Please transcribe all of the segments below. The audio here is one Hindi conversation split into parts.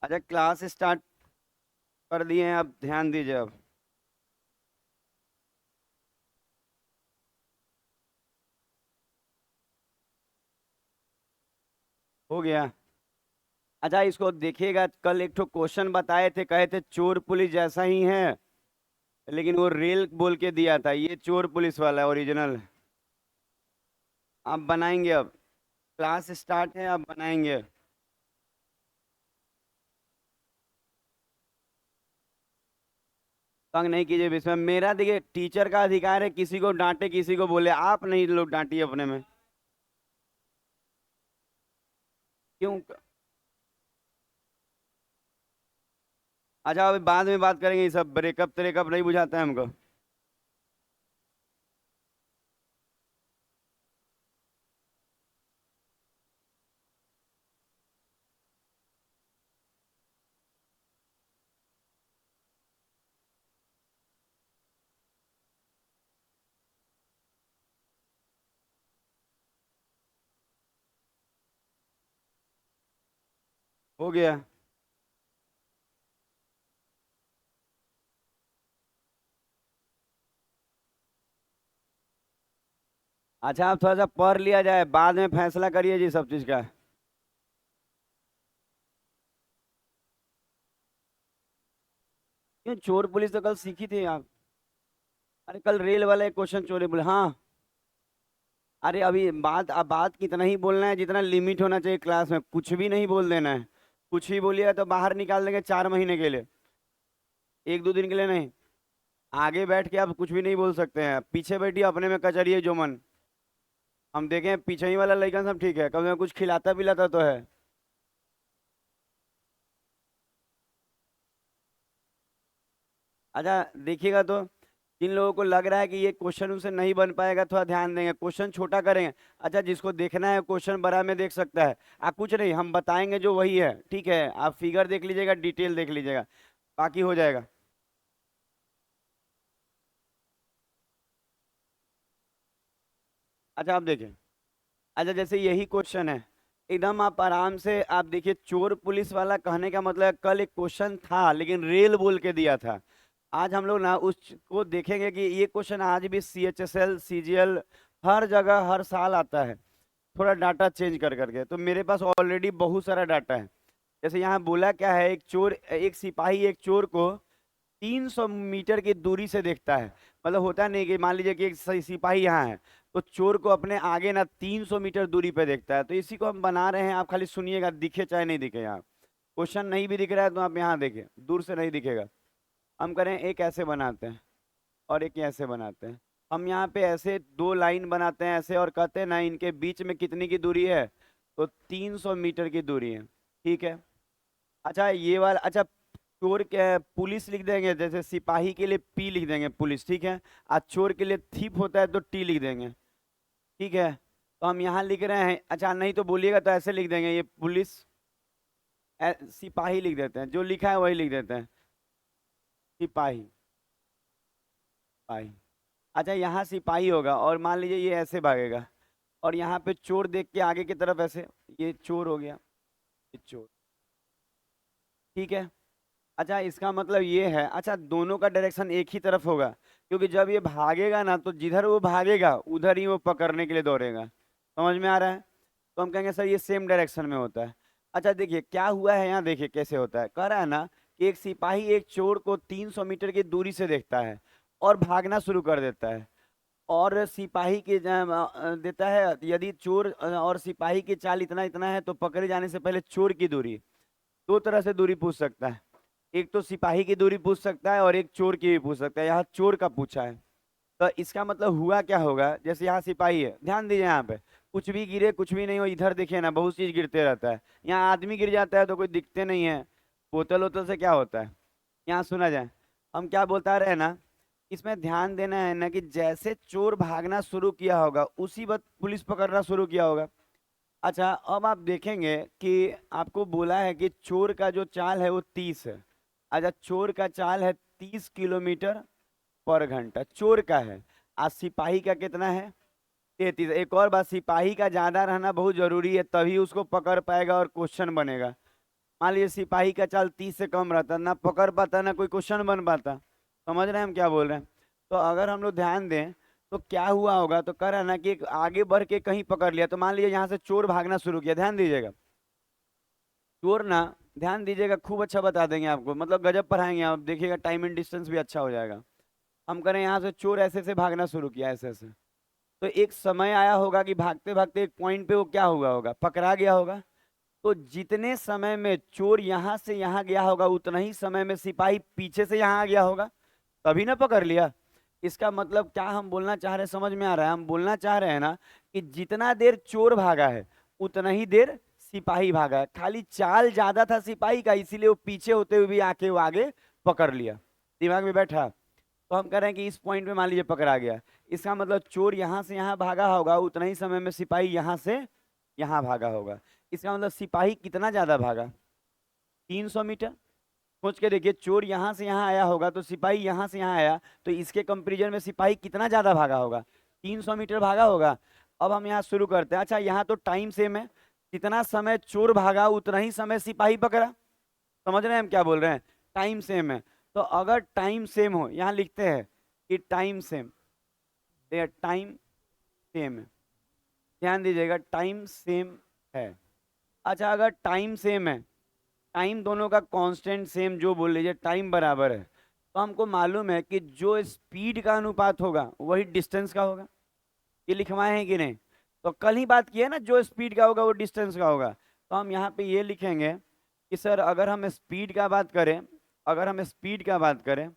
अच्छा, क्लास स्टार्ट कर दिए हैं, अब ध्यान दीजिए अब। हो गया। अच्छा, इसको देखिएगा, कल एक ठो क्वेश्चन बताए थे, कहे थे चोर पुलिस जैसा ही है, लेकिन वो रेल बोल के दिया था, ये चोर पुलिस वाला ओरिजिनल। आप बनाएंगे अब, क्लास स्टार्ट है, आप बनाएंगे। तंग नहीं कीजिए बीच में, मेरा देखिए टीचर का अधिकार है, किसी को डांटे किसी को बोले, आप नहीं लोग डांटिए अपने में। क्यों? अच्छा, अभी बाद में बात करेंगे, ये सब ब्रेकअप त्रेकअप नहीं बुझाता है हमको। हो गया। अच्छा, आप थोड़ा सा पढ़ लिया जाए, बाद में फैसला करिए जी सब चीज का। क्यों, चोर पुलिस तो कल सीखी थी आप। अरे कल रेल वाला एक क्वेश्चन चोरी बोले, हाँ। अरे अभी बात, अब बात कितना ही बोलना है, जितना लिमिट होना चाहिए क्लास में, कुछ भी नहीं बोल देना है। कुछ भी बोलिएगा तो बाहर निकाल देंगे 4 महीने के लिए, 1 2 दिन के लिए नहीं। आगे बैठ के आप कुछ भी नहीं बोल सकते हैं, पीछे बैठिए अपने में कचरिए जो मन। हम देखें पीछे ही वाला लड़का सब ठीक है, कम से कम कुछ खिलाता पिलाता तो है। अच्छा देखिएगा तो, जिन लोगों को लग रहा है कि ये क्वेश्चन उनसे नहीं बन पाएगा, थोड़ा ध्यान देंगे, क्वेश्चन छोटा करेंगे। अच्छा, जिसको देखना है क्वेश्चन बड़ा में देख सकता है। आप कुछ नहीं, हम बताएंगे जो वही है, ठीक है, आप फिगर देख लीजिएगा, डिटेल देख लीजिएगा, बाकी हो जाएगा। अच्छा आप देखिए। अच्छा, जैसे यही क्वेश्चन है, एकदम आप आराम से आप देखिए, चोर पुलिस वाला कहने का मतलब है, कल एक क्वेश्चन था लेकिन रेल बोल के दिया था। आज हम लोग ना उसको देखेंगे कि ये क्वेश्चन आज भी CHSL CGL हर जगह हर साल आता है, थोड़ा डाटा चेंज कर करके। तो मेरे पास ऑलरेडी बहुत सारा डाटा है। जैसे यहाँ बोला क्या है, एक चोर, एक सिपाही एक चोर को 300 मीटर की दूरी से देखता है। मतलब होता नहीं कि मान लीजिए कि एक सिपाही यहाँ है, तो चोर को अपने आगे ना 300 मीटर दूरी पे देखता है। तो इसी को हम बना रहे हैं, आप खाली सुनिएगा, दिखे चाहे नहीं दिखे। यहाँ क्वेश्चन नहीं भी दिख रहा है तो आप यहाँ देखें, दूर से नहीं दिखेगा। हम करें, एक ऐसे बनाते हैं और एक ऐसे बनाते हैं। हम यहाँ पे ऐसे 2 लाइन बनाते हैं ऐसे, और कहते हैं ना इनके बीच में कितनी की दूरी है, तो 300 मीटर की दूरी है, ठीक है। अच्छा ये वाला, अच्छा चोर के पुलिस लिख देंगे, जैसे सिपाही के लिए P लिख देंगे पुलिस, ठीक है। और चोर के लिए थीप होता है तो T लिख देंगे, ठीक है। तो हम यहाँ लिख रहे हैं, अच्छा नहीं तो बोलिएगा तो ऐसे लिख देंगे, ये पुलिस, सिपाही लिख देते हैं, जो लिखा है वही लिख देते हैं, सिपाही, सिपाही। अच्छा यहाँ सिपाही होगा, और मान लीजिए ये ऐसे भागेगा, और यहाँ पे चोर देख के आगे की तरफ ऐसे, ये चोर हो गया, ये चोर, ठीक है। अच्छा इसका मतलब ये है, अच्छा दोनों का डायरेक्शन एक ही तरफ होगा, क्योंकि जब ये भागेगा ना तो जिधर वो भागेगा उधर ही वो पकड़ने के लिए दौड़ेगा। समझ में आ रहा है? तो हम कहेंगे सर ये सेम डायरेक्शन में होता है। अच्छा देखिए क्या हुआ है, यहाँ देखिए कैसे होता है, कह रहा है ना कि एक सिपाही एक चोर को 300 मीटर की दूरी से देखता है और भागना शुरू कर देता है। और सिपाही के देता है, यदि चोर और सिपाही की चाल इतना इतना है, तो पकड़े जाने से पहले चोर की दूरी, 2 तरह से दूरी पूछ सकता है। एक तो सिपाही की दूरी पूछ सकता है, और एक चोर की भी पूछ सकता है, यहाँ चोर का पूछा है। तो इसका मतलब हुआ क्या होगा, जैसे यहाँ सिपाही है, ध्यान दीजिए यहाँ पे, कुछ भी गिरे कुछ भी नहीं हो, इधर देखिए ना बहुत चीज गिरते रहता है। यहाँ आदमी गिर जाता है तो कोई दिखते नहीं है, बोतल वोतल से क्या होता है। यहाँ सुना जाए, हम क्या बोलता रहे ना, इसमें ध्यान देना है ना कि जैसे चोर भागना शुरू किया होगा उसी वक्त पुलिस पकड़ना शुरू किया होगा। अच्छा अब आप देखेंगे कि आपको बोला है कि चोर का जो चाल है वो 30 है। अच्छा चोर का चाल है 30 किलोमीटर पर घंटा, चोर का है। आज सिपाही का कितना है, 33। एक और बात, सिपाही का ज्यादा रहना बहुत जरूरी है, तभी उसको पकड़ पाएगा और क्वेश्चन बनेगा। मान लीजिए सिपाही का चाल 30 से कम रहता, ना पकड़ पाता ना कोई क्वेश्चन बन पाता। समझ रहे हैं हम क्या बोल रहे हैं? तो अगर हम लोग ध्यान दें तो क्या हुआ होगा, तो कह रहा है ना कि एक आगे बढ़ के कहीं पकड़ लिया, तो मान लीजिए यहाँ से चोर भागना शुरू किया, ध्यान दीजिएगा। चोर ना, ध्यान दीजिएगा, खूब अच्छा बता देंगे आपको, मतलब गजब पढ़ाएंगे आप, देखिएगा टाइम एंड डिस्टेंस भी अच्छा हो जाएगा। हम करें यहाँ से चोर ऐसे से भागना शुरू किया, ऐसे ऐसे, तो एक समय आया होगा कि भागते भागते एक पॉइंट पे वो क्या हुआ होगा, पकड़ा गया होगा। तो जितने समय में चोर यहाँ से यहाँ गया होगा उतना ही समय में सिपाही पीछे से यहाँ आ गया होगा, तभी ना पकड़ लिया। इसका मतलब क्या हम बोलना चाह रहे हैं, समझ में आ रहा है? हम बोलना चाह रहे हैं ना कि जितना देर चोर भागा है उतना ही देर सिपाही भागा है, खाली चाल ज्यादा था सिपाही का, इसीलिए वो पीछे होते हुए भी आके वो आगे पकड़ लिया। दिमाग में बैठा? तो हम कह रहे हैं कि इस पॉइंट पे मान लीजिए पकड़ा गया, इसका मतलब चोर यहाँ से यहाँ भागा होगा उतना ही समय में सिपाही यहाँ से यहाँ भागा होगा। इसका मतलब सिपाही कितना ज्यादा भागा, 300 मीटर। सोच के देखिए, चोर यहाँ से यहाँ आया होगा तो सिपाही यहाँ से यहाँ आया, तो इसके कंपेरिजन में सिपाही कितना ज्यादा भागा होगा, 300 मीटर भागा होगा। अब हम यहाँ शुरू करते हैं। अच्छा, यहाँ तो टाइम सेम है, जितना समय चोर भागा उतना ही समय सिपाही पकड़ा। समझ रहे हैं हम क्या बोल रहे हैं? टाइम सेम है, तो अगर टाइम सेम हो, यहाँ लिखते हैं कि टाइम सेम, टाइम सेम है, ध्यान दीजिएगा टाइम सेम है। अच्छा, अगर टाइम सेम है, टाइम दोनों का कांस्टेंट सेम जो बोल लीजिए, टाइम बराबर है, तो हमको मालूम है कि जो स्पीड का अनुपात होगा वही डिस्टेंस का होगा। ये लिखवाए हैं कि नहीं? तो कल ही बात की है ना, जो स्पीड का होगा वो डिस्टेंस का होगा। तो हम यहाँ पे ये लिखेंगे कि सर अगर हम स्पीड का बात करें, अगर हम स्पीड का बात करें,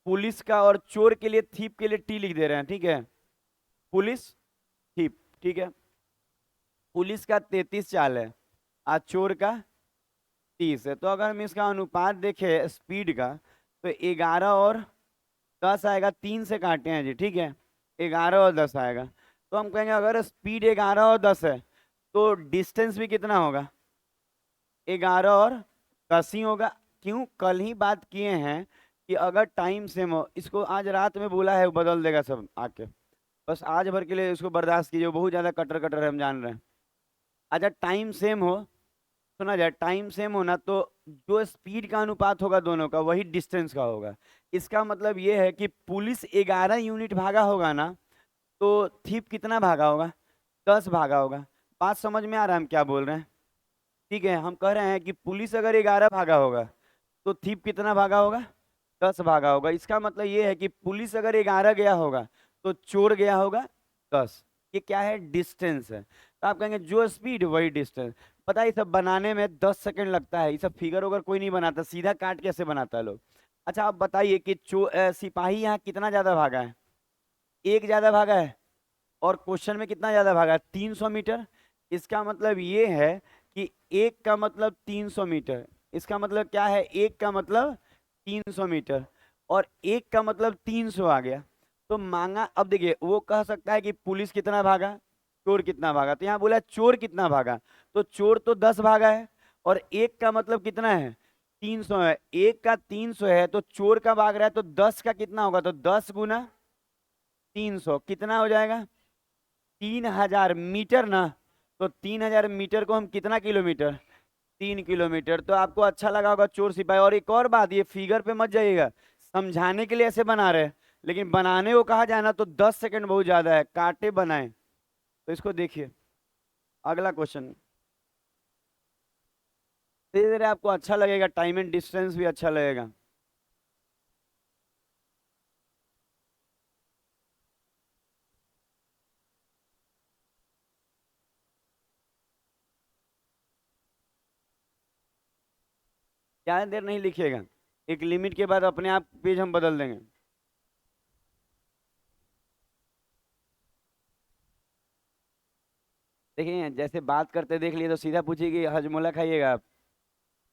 पुलिस का और चोर के लिए, थीप के लिए टी लिख दे रहे हैं, ठीक है, पुलिस थीप, ठीक है। पुलिस का 33 चाल है, आज चोर का 30 है, तो अगर हम इसका अनुपात देखें स्पीड का, तो 11 और 10 आएगा, 3 से काटे हैं जी, ठीक है, 11 और 10 आएगा। तो हम कहेंगे अगर स्पीड 11 और 10 है तो डिस्टेंस भी कितना होगा, 11 और 10 ही होगा। क्यों? कल ही बात किए हैं कि अगर टाइम सेम हो, इसको आज रात में बोला है वो बदल देगा सब आके, बस आज भर के लिए इसको बर्दाश्त कीजिए, बहुत ज़्यादा कटर कटर है हम जान रहे हैं। अच्छा, टाइम सेम हो, सुना जाए, टाइम सेम होना तो जो स्पीड का अनुपात होगा दोनों का वही डिस्टेंस का होगा। इसका मतलब ये है कि पुलिस 11 यूनिट भागा होगा ना, तो थीप कितना भागा होगा, 10 भागा होगा। बात समझ में आ रहा है हम क्या बोल रहे हैं? ठीक है, हम कह रहे हैं कि पुलिस अगर 11 भागा होगा तो थीप कितना भागा होगा, 10 भागा होगा। इसका मतलब ये है कि पुलिस अगर 11 गया होगा तो चोर गया होगा 10। ये क्या है, डिस्टेंस है। तो आप कहेंगे जो स्पीड वही डिस्टेंस। पता है ये सब बनाने में 10 सेकंड लगता है, ये सब फिगर वगर कोई नहीं बनाता, सीधा काट कैसे बनाता है लोग। अच्छा, आप बताइए कि सिपाही यहाँ कितना ज्यादा भागा है, एक ज्यादा भागा है, और क्वेश्चन में कितना ज्यादा भागा है, 300 मीटर। इसका मतलब ये है कि एक का मतलब 300 मीटर, इसका मतलब क्या है, एक का मतलब 300 मीटर, और एक का मतलब 300 आ गया। तो मांगा, अब देखिए वो कह सकता है कि पुलिस कितना भागा, चोर कितना भागा, तो यहाँ बोला चोर कितना भागा, तो चोर तो 10 भागा है, और एक का मतलब कितना है, 300 है, एक का 300 है, तो चोर का भाग रहा है, तो 10 का कितना होगा, तो 10 गुना 300 कितना हो जाएगा, 3000 मीटर ना। तो 3000 मीटर को हम कितना किलोमीटर, 3 किलोमीटर। तो आपको अच्छा लगा होगा चोर सिपाही। और एक और बात, ये फिगर पे मत जाइएगा, समझाने के लिए ऐसे बना रहे हैं, लेकिन बनाने को कहा जाए ना तो 10 सेकंड बहुत ज्यादा है, काटे बनाए। तो इसको देखिए, अगला क्वेश्चन, धीरे धीरे आपको अच्छा लगेगा, टाइम एंड डिस्टेंस भी अच्छा लगेगा। ज्यादा देर नहीं लिखिएगा, एक लिमिट के बाद अपने आप पेज हम बदल देंगे। देखिए जैसे बात करते देख लिए तो सीधा पूछिए कि हजमोला खाइएगा आप,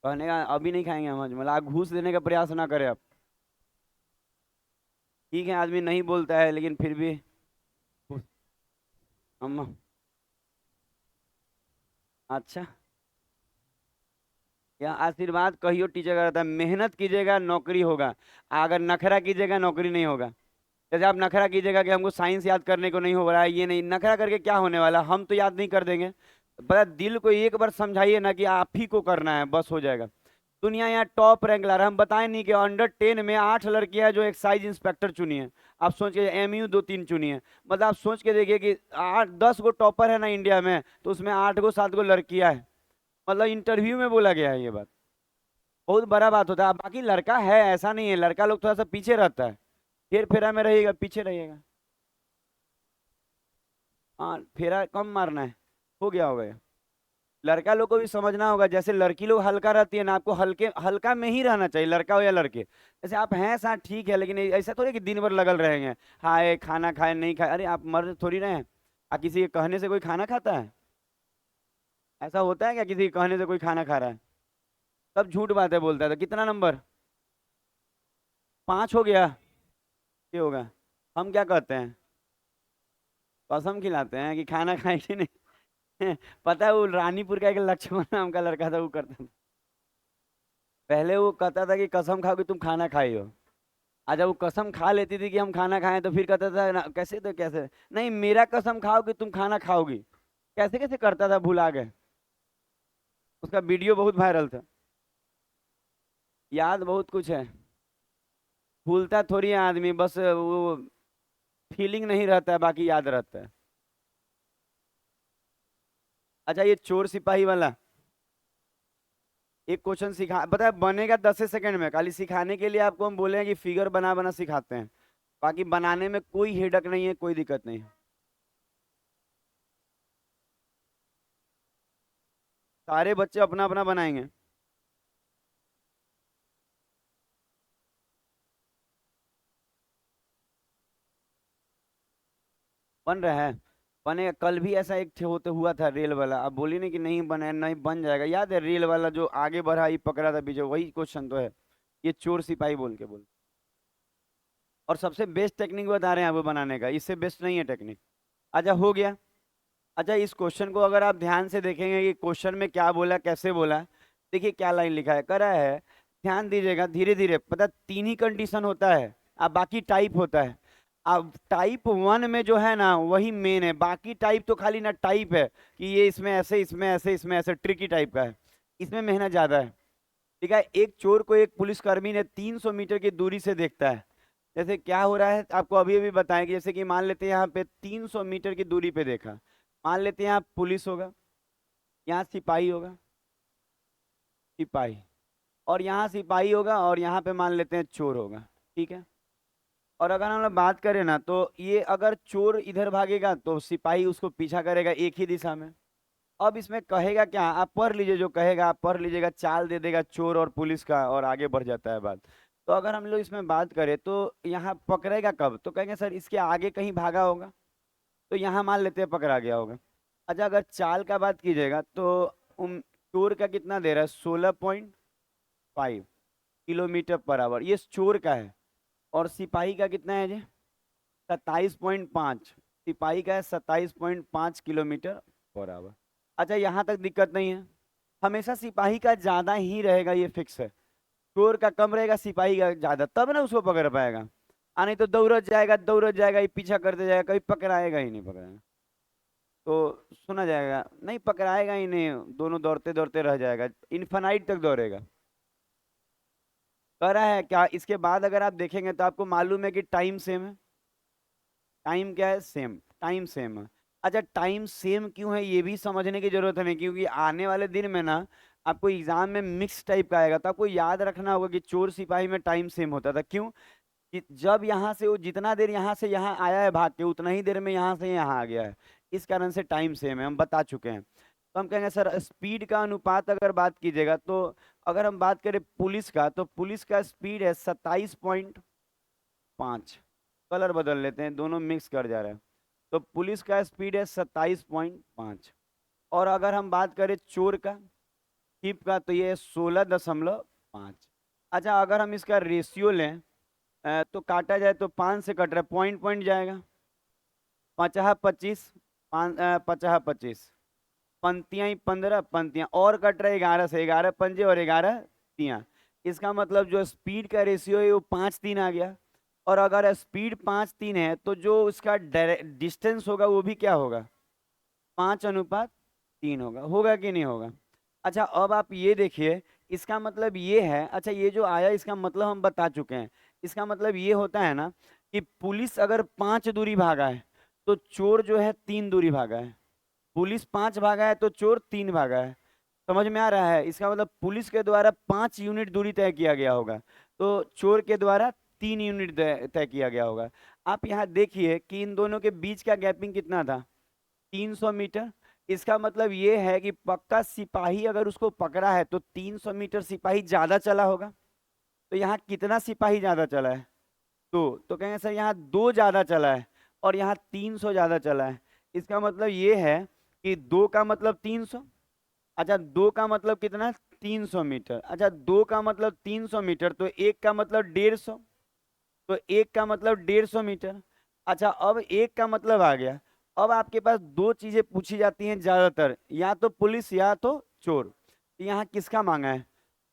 कहने का अभी नहीं खाएंगे हम हजमोला, आप घूस देने का प्रयास ना करें आप। ठीक है, आदमी नहीं बोलता है लेकिन फिर भी हम, अच्छा, या आशीर्वाद कहियो टीचर का रहता है, मेहनत कीजिएगा नौकरी होगा, अगर नखरा कीजिएगा नौकरी नहीं होगा। जैसे आप नखरा कीजिएगा कि हमको साइंस याद करने को नहीं हो रहा है, ये नहीं, नखरा करके क्या होने वाला, हम तो याद नहीं कर देंगे, पता है, दिल को एक बार समझाइए ना कि आप ही को करना है, बस हो जाएगा। दुनिया यहाँ टॉप रैंक ला रहा है, हम बताएं नहीं कि अंडर 10 में 8 लड़कियां हैं जो एक्साइज इंस्पेक्टर चुनी है। आप सोच के, एमयू 2-3 चुनी है। मतलब आप सोच के देखिए कि 8-10 गो टॉपर है ना इंडिया में, तो उसमें 8-7 गो लड़कियां हैं। मतलब इंटरव्यू में बोला गया है ये बात। बहुत बड़ा बात होता है। बाकी लड़का है, ऐसा नहीं है, लड़का लोग थोड़ा सा पीछे रहता है, फिर फेरा में रहेगा, पीछे रहेगा। हाँ, फेरा कम मारना है, हो गया होगा ये। लड़का लोग को भी समझना होगा, जैसे लड़की लोग हल्का रहती है ना, आपको हल्के हल्का में ही रहना चाहिए, लड़का हो या लड़के। जैसे आप हैं साथ ठीक है, लेकिन ऐसा थोड़ी कि दिन भर लगल रहेंगे। हाय खाना खाए नहीं खाए, अरे आप मर्द थोड़ी रहे हैं। किसी के कहने से कोई खाना खाता है? ऐसा होता है क्या किसी के कहने से कोई खाना खा रहा है? सब झूठ बातें बोलता है। तो कितना नंबर? 5 हो गया। ये होगा। हम क्या कहते हैं? कसम खिलाते हैं कि खाना खाए कि नहीं। पता है, वो रानीपुर का एक लक्ष्मण नाम का लड़का था, वो करता था। पहले वो कहता था कि कसम खाओ कि तुम खाना खाई हो। जब वो कसम खा लेती थी कि हम खाना खाएं, तो फिर कहता था ना, कैसे तो कैसे, नहीं मेरा कसम खाओ कि तुम खाना खाओगी। कैसे कैसे करता था, भुला गए। उसका वीडियो बहुत वायरल था। याद बहुत कुछ है। भूलता थोड़ी है आदमी, बस वो फीलिंग नहीं रहता है, बाकी याद रहता है। अच्छा, ये चोर सिपाही वाला एक क्वेश्चन सिखा, पता है बनेगा 10 सेकंड में, खाली सिखाने के लिए आपको हम बोले हैं कि फिगर बना बना सिखाते हैं। बाकी बनाने में कोई हेडक नहीं है, कोई दिक्कत नहीं है। सारे बच्चे अपना अपना बनाएंगे। बन रहा है। बनेगा, कल भी ऐसा एक होते हुआ था रेल वाला, अब बोली नहीं कि नहीं बने, नहीं बन जाएगा। याद है रेल वाला जो आगे बढ़ा, ये पकड़ा था पीछे, वही क्वेश्चन तो है। ये चोर सिपाही बोल के बोल। और सबसे बेस्ट टेक्निक बता रहे हैं आपको बनाने का, इससे बेस्ट नहीं है टेक्निक। अच्छा, हो गया। अच्छा, इस क्वेश्चन को अगर आप ध्यान से देखेंगे कि क्वेश्चन में क्या बोला, कैसे बोला। देखिए क्या लाइन लिखा है, करा है। ध्यान दीजिएगा धीरे धीरे, पता 3 ही कंडीशन होता है। अब बाकी टाइप होता है। अब टाइप 1 में जो है ना, वही मेन है। बाकी टाइप तो खाली ना टाइप है कि ये इसमें ऐसे, इसमें ऐसे, इसमें ऐसे, ट्रिकी टाइप का है। इसमें मेहनत ज्यादा है। ठीक है, एक चोर को एक पुलिसकर्मी ने 300 मीटर की दूरी से देखता है। जैसे क्या हो रहा है आपको अभी अभी बताएं कि जैसे कि मान लेते हैं यहाँ पे 300 मीटर की दूरी पे देखा। मान लेते हैं यहाँ पुलिस होगा, यहाँ सिपाही होगा, सिपाही, और यहाँ सिपाही होगा, और यहाँ पे मान लेते हैं चोर होगा। ठीक है। और अगर हम लोग बात करें ना, तो ये अगर चोर इधर भागेगा तो सिपाही उसको पीछा करेगा एक ही दिशा में। अब इसमें कहेगा क्या, आप पढ़ लीजिए, जो कहेगा आप पढ़ लीजिएगा, चाल दे देगा चोर और पुलिस का, और आगे बढ़ जाता है बात। तो अगर हम लोग इसमें बात करें तो यहाँ पकड़ेगा कब, तो कहेंगे सर इसके आगे कहीं भागा होगा, तो यहाँ मान लेते हैं पकड़ा गया होगा। अच्छा, अगर चाल का बात कीजिएगा तो चोर का कितना दे रहा है, 16.5 किलोमीटर पर आवर, ये चोर का है। और सिपाही का कितना है जी, 27.5। सिपाही का है 27.5 किलोमीटर पर आवर। अच्छा, यहाँ तक दिक्कत नहीं है। हमेशा सिपाही का ज्यादा ही रहेगा, ये फिक्स है। चोर का कम रहेगा, सिपाही का ज्यादा, तब ना उसको पकड़ पाएगा। नहीं तो दौड़त जाएगा, ये पीछा करते जाएगा, कभी पकड़ाएगा ही नहीं, पकड़ाएगा तो सुना जाएगा, नहीं पकड़ाएगा ही नहीं। दोनों दौड़ते दौड़ते रह जाएगा, इन्फानाइट तक दौड़ेगा। कह रहा है क्या, इसके बाद अगर आप देखेंगे तो आपको मालूम है कि टाइम सेम है। टाइम क्या है, सेम। टाइम सेम है। अच्छा, टाइम सेम क्यों है ये भी समझने की जरूरत है, क्योंकि आने वाले दिन में ना आपको एग्जाम में मिक्स टाइप का आएगा, तो आपको याद रखना होगा कि चोर सिपाही में टाइम सेम होता था। क्यों? कि जब यहाँ से वो जितना देर यहाँ से यहाँ आया है भाग के, उतना ही देर में यहाँ से यहाँ आ गया है। इस कारण से टाइम सेम है, हम बता चुके हैं। तो हम कहेंगे सर स्पीड का अनुपात अगर बात कीजिएगा तो, अगर हम बात करें पुलिस का, तो पुलिस का स्पीड है 27.5। कलर बदल लेते हैं, दोनों मिक्स कर जा रहे हैं। तो पुलिस का स्पीड है 27.5। और अगर हम बात करें चोर का, थिप का, तो ये है 16.5। अच्छा, अगर हम इसका रेशियो लें, तो काटा जाए तो 5 से कट रहा है, पॉइंट पॉइंट जाएगा। 50-25, 50-25, पंक्तियां ही 15 पंक्तियां, और कट रहे 11 से, 11 पंजे और 11 तियां। इसका मतलब जो स्पीड का रेशियो है वो 5-3 आ गया। और अगर स्पीड 5-3 है, तो जो इसका डिस्टेंस होगा वो भी क्या होगा, 5:5। 3 होगा, होगा कि नहीं होगा? अच्छा अब आप ये देखिए, इसका मतलब ये है, अच्छा ये जो आया इसका मतलब हम बता चुके हैं। इसका मतलब ये होता है ना कि पुलिस अगर 5 दूरी भागा है तो चोर जो है 3 दूरी भागा है। पुलिस 5 भागा है तो चोर 3 भागा है। समझ में आ रहा है? इसका मतलब पुलिस के द्वारा 5 यूनिट दूरी तय किया गया होगा, तो चोर के द्वारा 3 यूनिट तय तय किया गया होगा। आप यहाँ देखिए कि इन दोनों के बीच का गैपिंग कितना था, 300 मीटर। इसका मतलब ये है कि पक्का सिपाही अगर उसको पकड़ा है तो 300 मीटर सिपाही ज्यादा चला होगा। तो यहाँ कितना सिपाही ज्यादा चला है? तो कहेंगे सर यहाँ 2 ज्यादा चला है और यहाँ 300 ज्यादा चला है। इसका मतलब ये है कि 2 का मतलब 300। अच्छा 2 का मतलब कितना? 300 मीटर। अच्छा 2 का मतलब 300 मीटर, तो 1 का मतलब 150। तो 1 का मतलब 150 मीटर। अच्छा अब 1 का मतलब आ गया। अब आपके पास दो चीजें पूछी जाती हैं ज्यादातर, या तो पुलिस या तो चोर। तो यहाँ किसका मांगा है?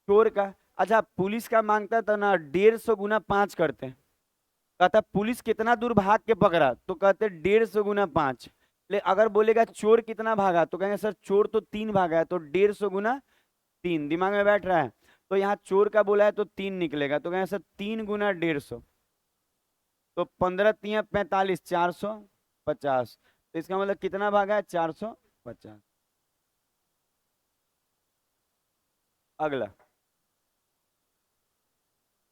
चोर का। अच्छा पुलिस का मांगता तो ना 150 गुना 5 करते। कहता पुलिस कितना दूर भाग के पकड़ा, तो कहते 150 गुना 5। ले अगर बोलेगा चोर कितना भागा तो कहेंगे सर चोर तो 3 भागा है, तो 150 गुना 3 दिमाग में बैठ रहा है। तो यहाँ चोर का बोला है तो 3 निकलेगा, तो कहेंगे सर 3 गुना 150। तो 15 × 3 = 45, 450। तो इसका मतलब कितना भागा है? 450। अगला।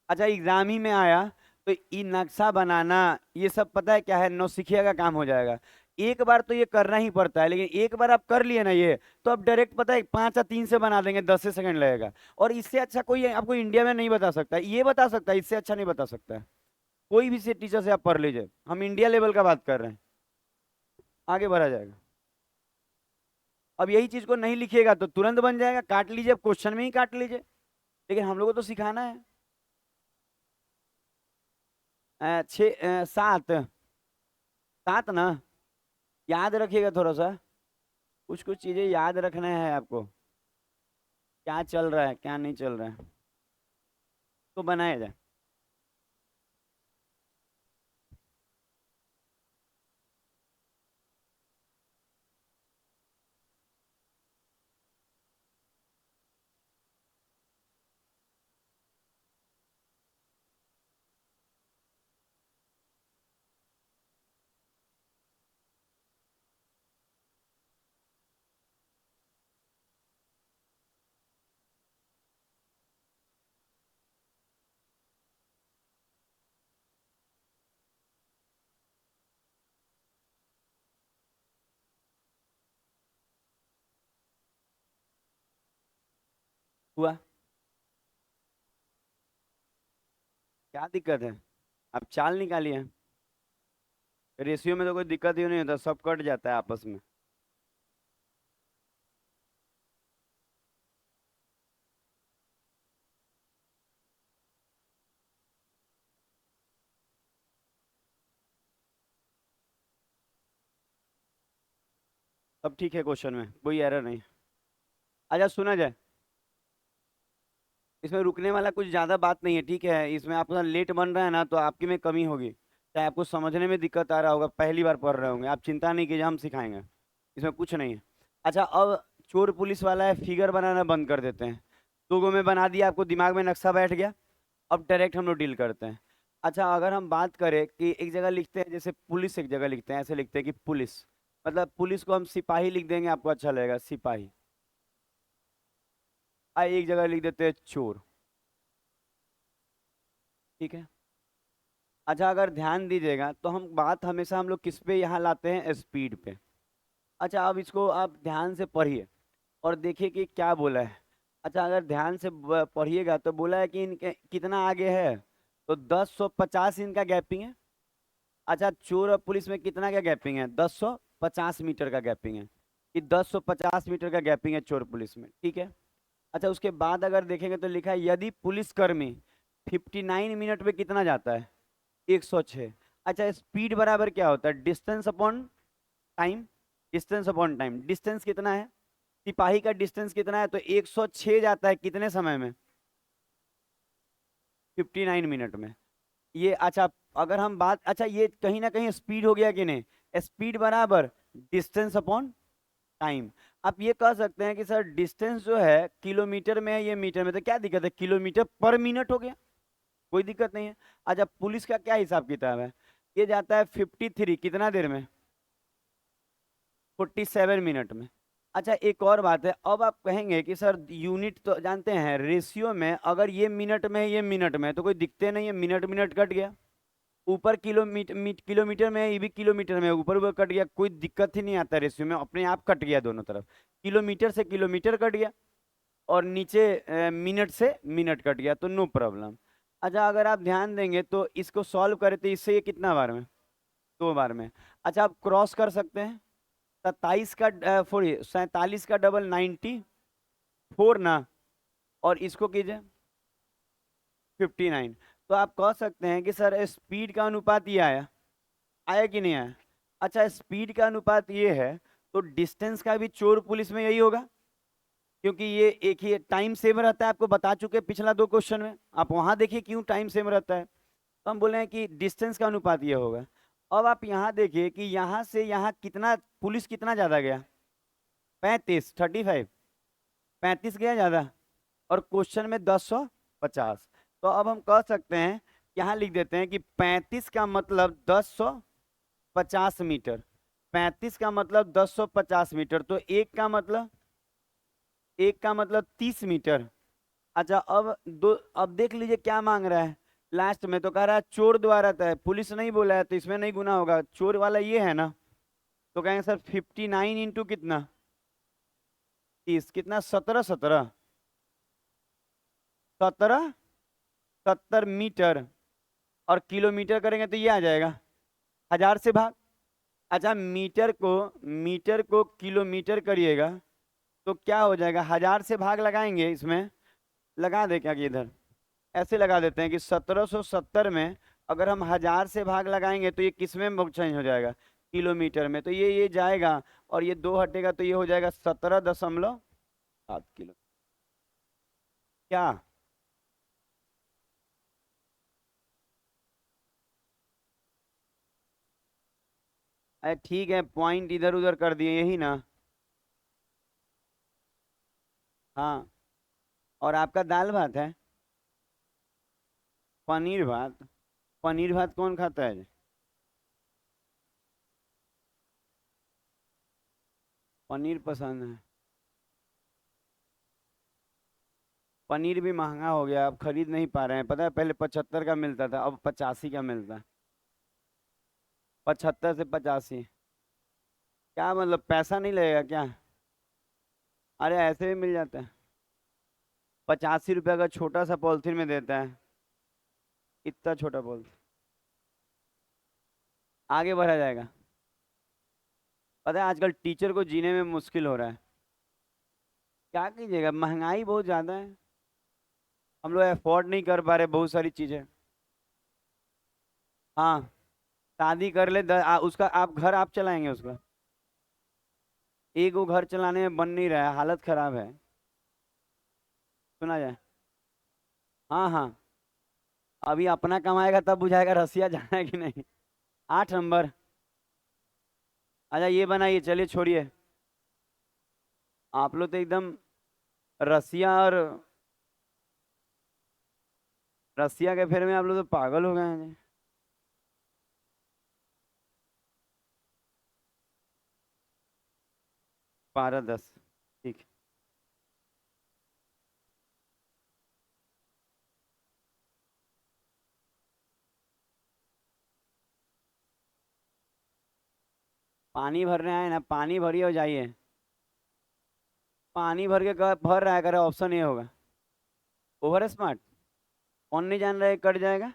अच्छा एग्जाम ही में आया तो ये नक्शा बनाना, ये सब पता है क्या है? नौसिखिया का काम हो जाएगा। एक बार तो ये करना ही पड़ता है, लेकिन एक बार आप कर लिए ना ये, तो आप डायरेक्ट पता है 5 या 3 से बना देंगे, 10 से सेकंड लगेगा। और इससे अच्छा कोई आपको इंडिया में नहीं बता सकता, ये बता सकता है, इससे अच्छा नहीं बता सकता है। कोई भी से टीचर से आप पढ़ लीजिए, हम इंडिया लेवल का बात कर रहे हैं। आगे बढ़ा जाएगा। अब यही चीज को नहीं लिखिएगा तो तुरंत बन जाएगा, काट लीजिए, अब क्वेश्चन में ही काट लीजिए। लेकिन हम लोग को तो सिखाना है। 7। 7 ना? याद रखिएगा थोड़ा सा, कुछ कुछ चीजें याद रखना है आपको, क्या चल रहा है क्या नहीं चल रहा है, तो बनाया जाए। हुआ? क्या दिक्कत है? आप चाल निकालिए। रेशियो में तो कोई दिक्कत ही नहीं होता, सब कट जाता है आपस में। सब ठीक है, क्वेश्चन में कोई एरर नहीं। अच्छा सुना जाए, इसमें रुकने वाला कुछ ज्यादा बात नहीं है, ठीक है? इसमें आपका लेट बन रहा है ना, तो आपकी में कमी होगी, चाहे आपको समझने में दिक्कत आ रहा होगा, पहली बार पढ़ रहे होंगे, आप चिंता नहीं कीजिए, हम सिखाएंगे। इसमें कुछ नहीं है। अच्छा अब चोर पुलिस वाला है, फिगर बनाना बंद कर देते हैं। 2 गो में बना दिया, आपको दिमाग में नक्शा बैठ गया। अब डायरेक्ट हम लोग डील करते हैं। अच्छा अगर हम बात करें कि एक जगह लिखते हैं जैसे पुलिस, एक जगह लिखते हैं ऐसे लिखते हैं कि पुलिस, मतलब पुलिस को हम सिपाही लिख देंगे, आपको अच्छा लगेगा सिपाही। एक जगह लिख देते हैं चोर। ठीक है। अच्छा अगर ध्यान दीजिएगा तो हम बात हमेशा हम लोग किस पे यहाँ लाते हैं? स्पीड पे। अच्छा अब इसको आप ध्यान से पढ़िए और देखिए कि क्या बोला है। अच्छा अगर ध्यान से पढ़िएगा तो बोला है कि इनके कितना आगे है, तो 1050 इनका गैपिंग है। अच्छा चोर और पुलिस में कितना का गैपिंग है? 1050 मीटर का गैपिंग है, कि 1050 मीटर का गैपिंग है चोर पुलिस में, ठीक है। अच्छा उसके बाद अगर देखेंगे तो लिखा है यदि पुलिसकर्मी 59 मिनट में कितना जाता है? 106। अच्छा स्पीड बराबर क्या होता है? Distance upon time. Distance upon time, distance कितना है? सिपाही का डिस्टेंस कितना है? तो 106 जाता है कितने समय में? 59 मिनट में। ये अच्छा अगर हम बात, अच्छा ये कहीं ना कहीं स्पीड हो गया कि नहीं? स्पीड बराबर डिस्टेंस अपॉन टाइम। आप ये कह सकते हैं कि सर डिस्टेंस जो है किलोमीटर में है, ये मीटर में, तो क्या दिक्कत है, किलोमीटर पर मिनट हो गया, कोई दिक्कत नहीं है। अच्छा पुलिस का क्या हिसाब किताब है, ये जाता है 53 कितना देर में, 47 मिनट में। अच्छा एक और बात है, अब आप कहेंगे कि सर यूनिट तो जानते हैं, रेशियो में अगर ये मिनट में है ये मिनट में है तो कोई दिक्कते नहीं है, मिनट मिनट कट गया। ऊपर किलोमीटर में है, ये भी किलोमीटर में है, ऊपर ऊपर कट गया, कोई दिक्कत ही नहीं आता, रेशियो में अपने आप कट गया दोनों तरफ, किलोमीटर से किलोमीटर कट गया और नीचे मिनट से मिनट कट गया, तो नो प्रॉब्लम। अच्छा अगर आप ध्यान देंगे तो इसको सॉल्व करें तो इससे ये कितना बार में, 2 बार में। अच्छा आप क्रॉस कर सकते हैं, 27 का 47 का डबल 94 ना, और इसको कीजिए 59। तो आप कह सकते हैं कि सर स्पीड का अनुपात ये आया, आया कि नहीं आया। अच्छा स्पीड का अनुपात ये है, तो डिस्टेंस का भी चोर पुलिस में यही होगा, क्योंकि ये एक ही टाइम सेम रहता है, आपको बता चुके पिछला 2 क्वेश्चन में, आप वहां देखिए क्यों टाइम सेम रहता है, तो हम बोले हैं कि डिस्टेंस का अनुपात ये होगा। अब आप यहाँ देखिए कि यहाँ से यहाँ कितना पुलिस कितना ज्यादा गया, 35 35 गया ज्यादा, और क्वेश्चन में 10 150, तो अब हम कह सकते हैं, यहाँ लिख देते हैं कि 35 का मतलब 10 150 मीटर, 35 का मतलब 10 150 मीटर, तो एक का मतलब 30 मीटर। अच्छा अब देख लीजिए क्या मांग रहा है, लास्ट में तो कह रहा है चोर द्वारा तय, पुलिस नहीं बोला है तो इसमें नहीं गुना होगा, चोर वाला ये है ना, तो कहेंगे सर 59 इंटू कितना 30, कितना 17 70 मीटर, और किलोमीटर करेंगे तो ये आ जाएगा 1000 से भाग। अच्छा मीटर को किलोमीटर करिएगा तो क्या हो जाएगा, 1000 से भाग लगाएंगे, इसमें लगा दे क्या कि इधर ऐसे लगा देते हैं कि 1770 में अगर हम 1000 से भाग लगाएंगे तो ये किस में चेंज हो जाएगा, किलोमीटर में, तो ये जाएगा, और ये 2 हटेगा तो ये हो जाएगा 17.7 किलो। क्या, अरे ठीक है, पॉइंट इधर उधर कर दिए यही ना। हाँ, और आपका दाल भात है, पनीर भात, पनीर भात कौन खाता है, पनीर पसंद है। पनीर भी महंगा हो गया, अब खरीद नहीं पा रहे हैं, पता है पहले 75 का मिलता था, अब 85 का मिलता है, 75 से 85। क्या मतलब पैसा नहीं लगेगा क्या, अरे ऐसे भी मिल जाता है, 85 रुपये का छोटा सा पॉलिथीन में देता है, इतना छोटा पॉलिथीन, आगे बढ़ा जाएगा। पता है आजकल टीचर को जीने में मुश्किल हो रहा है, क्या कीजिएगा, महंगाई बहुत ज़्यादा है, हम लोग अफोर्ड नहीं कर पा रहे बहुत सारी चीज़ें। हाँ, शादी कर ले उसका आप घर आप चलाएंगे उसका, एक वो घर चलाने में बन नहीं रहा है, हालत खराब है, सुना जाए। हाँ हाँ, अभी अपना कमाएगा तब बुझाएगा रसिया जाना है कि नहीं। 8 नंबर। अच्छा ये बनाइए, चलिए छोड़िए, आप लोग तो एकदम रसिया और रसिया के फेर में आप लोग तो पागल हो गए हैं। 12 10, ठीक। पानी भरने आए ना, पानी भरिए हो जाइए, पानी भर के भर रहा है, करे ऑप्शन ये होगा, ओवर स्मार्ट, कौन नहीं जान रहा है कट जाएगा।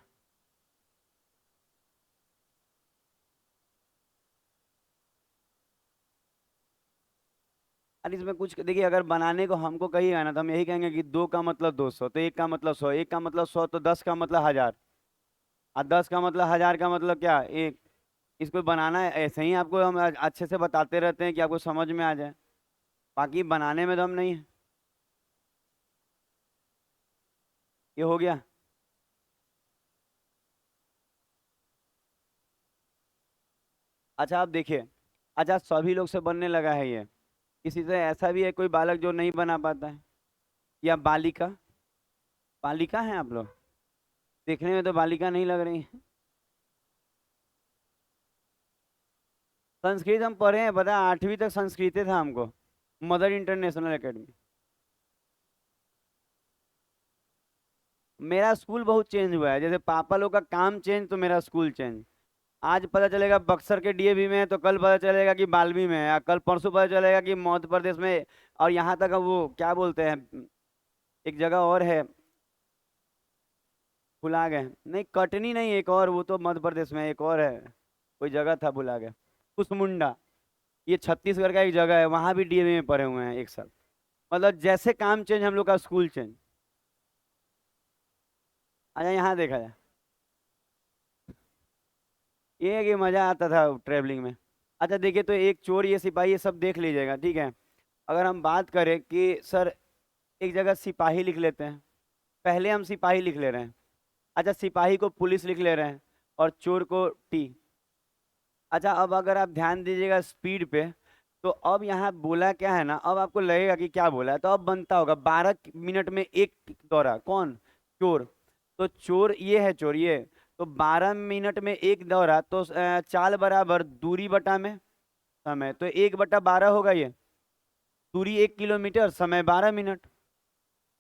अरे इसमें कुछ देखिए, अगर बनाने को हमको कहिएगा ना तो हम यही कहेंगे कि 2 का मतलब 200, तो एक का मतलब 100, एक का मतलब 100, तो 10 का मतलब 1000, और 10 का मतलब 1000 का मतलब क्या, एक। इसको बनाना है ऐसे ही, आपको हम अच्छे से बताते रहते हैं कि आपको समझ में आ जाए, बाकी बनाने में तो हम नहीं है। ये हो गया। अच्छा आप देखिए, अच्छा सभी लोग से बनने लगा है ये, किसी से ऐसा भी है कोई बालक जो नहीं बना पाता है, या बालिका? बालिका हैं आप लोग? देखने में तो बालिका नहीं लग रही हैं। संस्कृत हम पढ़े हैं, पता है 8वीं तक संस्कृत था हमको, मदर इंटरनेशनल एकेडमी। मेरा स्कूल बहुत चेंज हुआ है, जैसे पापा लोग का काम चेंज तो मेरा स्कूल चेंज। आज पता चलेगा बक्सर के डीएवी में है, तो कल पता चलेगा कि बाल्मी में है, या कल परसों पता चलेगा कि मध्य प्रदेश में। और यहाँ तक अब वो क्या बोलते हैं, एक जगह और है, भुला गए, नहीं कटनी नहीं, एक और, वो तो मध्य प्रदेश में एक और है, कोई जगह था भुला गए, कुसमुंडा। ये छत्तीसगढ़ का एक जगह है, वहां भी डीएवी में पढ़े हुए हैं एक साल। मतलब जैसे काम चेंज हम लोग का स्कूल चेंज। अच्छा यहाँ देखा जाए, ये है कि मजा आता था ट्रेवलिंग में। अच्छा देखिए, तो एक चोर, ये सिपाही, ये सब देख लीजिएगा, ठीक है। अगर हम बात करें कि सर एक जगह सिपाही लिख लेते हैं, पहले हम सिपाही लिख ले रहे हैं। अच्छा सिपाही को पुलिस लिख ले रहे हैं, और चोर को टी। अच्छा अब अगर आप ध्यान दीजिएगा स्पीड पे, तो अब यहाँ बोला क्या है ना, अब आपको लगेगा कि क्या बोला है, तो अब बनता होगा 12 मिनट में एक दौरा, कौन? चोर। तो चोर ये है, चोर ये। तो 12 मिनट में एक दौरा, तो चाल बराबर दूरी बटा में समय, तो 1/12 होगा ये। दूरी 1 किलोमीटर, समय 12 मिनट।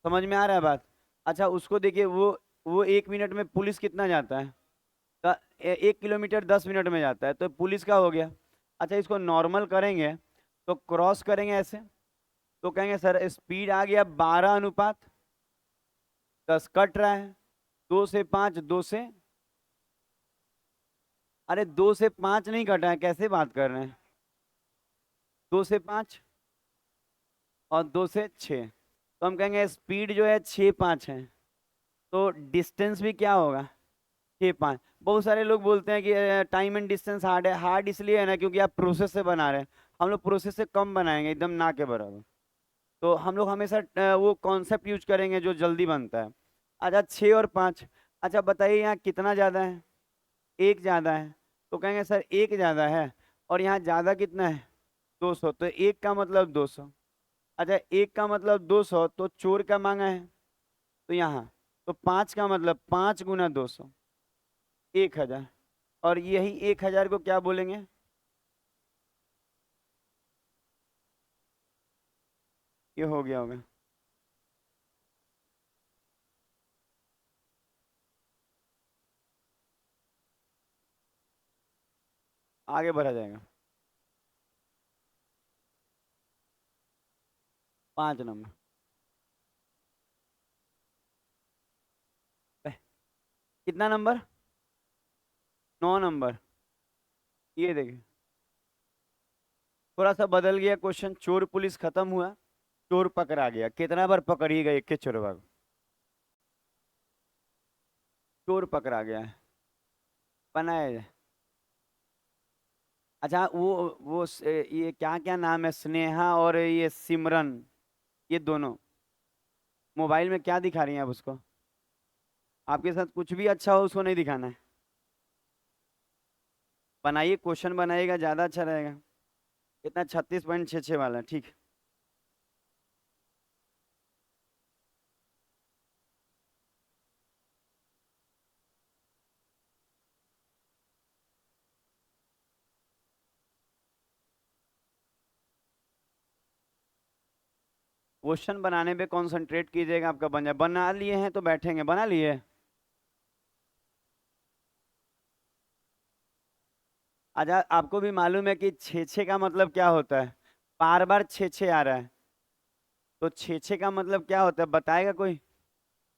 समझ में आ रहा है बात? अच्छा उसको देखिए, वो 1 मिनट में पुलिस कितना जाता है? 1 किलोमीटर 10 मिनट में जाता है, तो पुलिस का हो गया। अच्छा इसको नॉर्मल करेंगे, तो क्रॉस करेंगे ऐसे, तो कहेंगे सर स्पीड आ गया 12:10, कट रहा है 2 से 5, 2 से, अरे 2 से 5 नहीं कटा है, कैसे बात कर रहे हैं? 2 से 5 और 2 से 6, तो हम कहेंगे स्पीड जो है 6-5 है, तो डिस्टेंस भी क्या होगा? 6-5। बहुत सारे लोग बोलते हैं कि टाइम एंड डिस्टेंस हार्ड है, हार्ड इसलिए है ना क्योंकि आप प्रोसेस से बना रहे हैं। हम लोग प्रोसेस से कम बनाएंगे, एकदम ना के बराबर। तो हम लोग हमेशा वो कॉन्सेप्ट यूज करेंगे जो जल्दी बनता है। अच्छा 6 और 5। अच्छा बताइए यहाँ कितना ज़्यादा है? एक ज़्यादा है, तो कहेंगे सर एक ज़्यादा है, और यहाँ ज़्यादा कितना है? 200, तो एक का मतलब 200। अच्छा एक का मतलब 200, तो चोर का मांगा है, तो यहाँ, तो 5 का मतलब 5 × 200, 1,000। और यही 1,000 को क्या बोलेंगे? ये हो गया होगा। आगे बढ़ा जाएगा। 5 नंबर। कितना नंबर? 9 नंबर। ये देखिए, थोड़ा सा बदल गया क्वेश्चन, चोर पुलिस खत्म हुआ, चोर पकड़ा गया, कितना बार पकड़िएगा एक के चोरवा को? चोर पकड़ा गया है, बनाया जाए। अच्छा ये क्या क्या नाम है, स्नेहा और ये सिमरन, ये दोनों मोबाइल में क्या दिखा रही हैं आप उसको? आपके साथ कुछ भी अच्छा हो उसको नहीं दिखाना है। बनाइए, क्वेश्चन बनाइएगा, ज़्यादा अच्छा रहेगा। कितना? 36.66 वाला, ठीक। क्वेश्चन बनाने पे कंसंट्रेट कीजिएगा, आपका बन जाए। बना लिए हैं तो बैठेंगे, बना लिए? अच्छा आपको भी मालूम है कि छे छे का मतलब क्या होता है? बार बार छे छे आ रहा है, तो छे छे का मतलब क्या होता है, बताएगा कोई?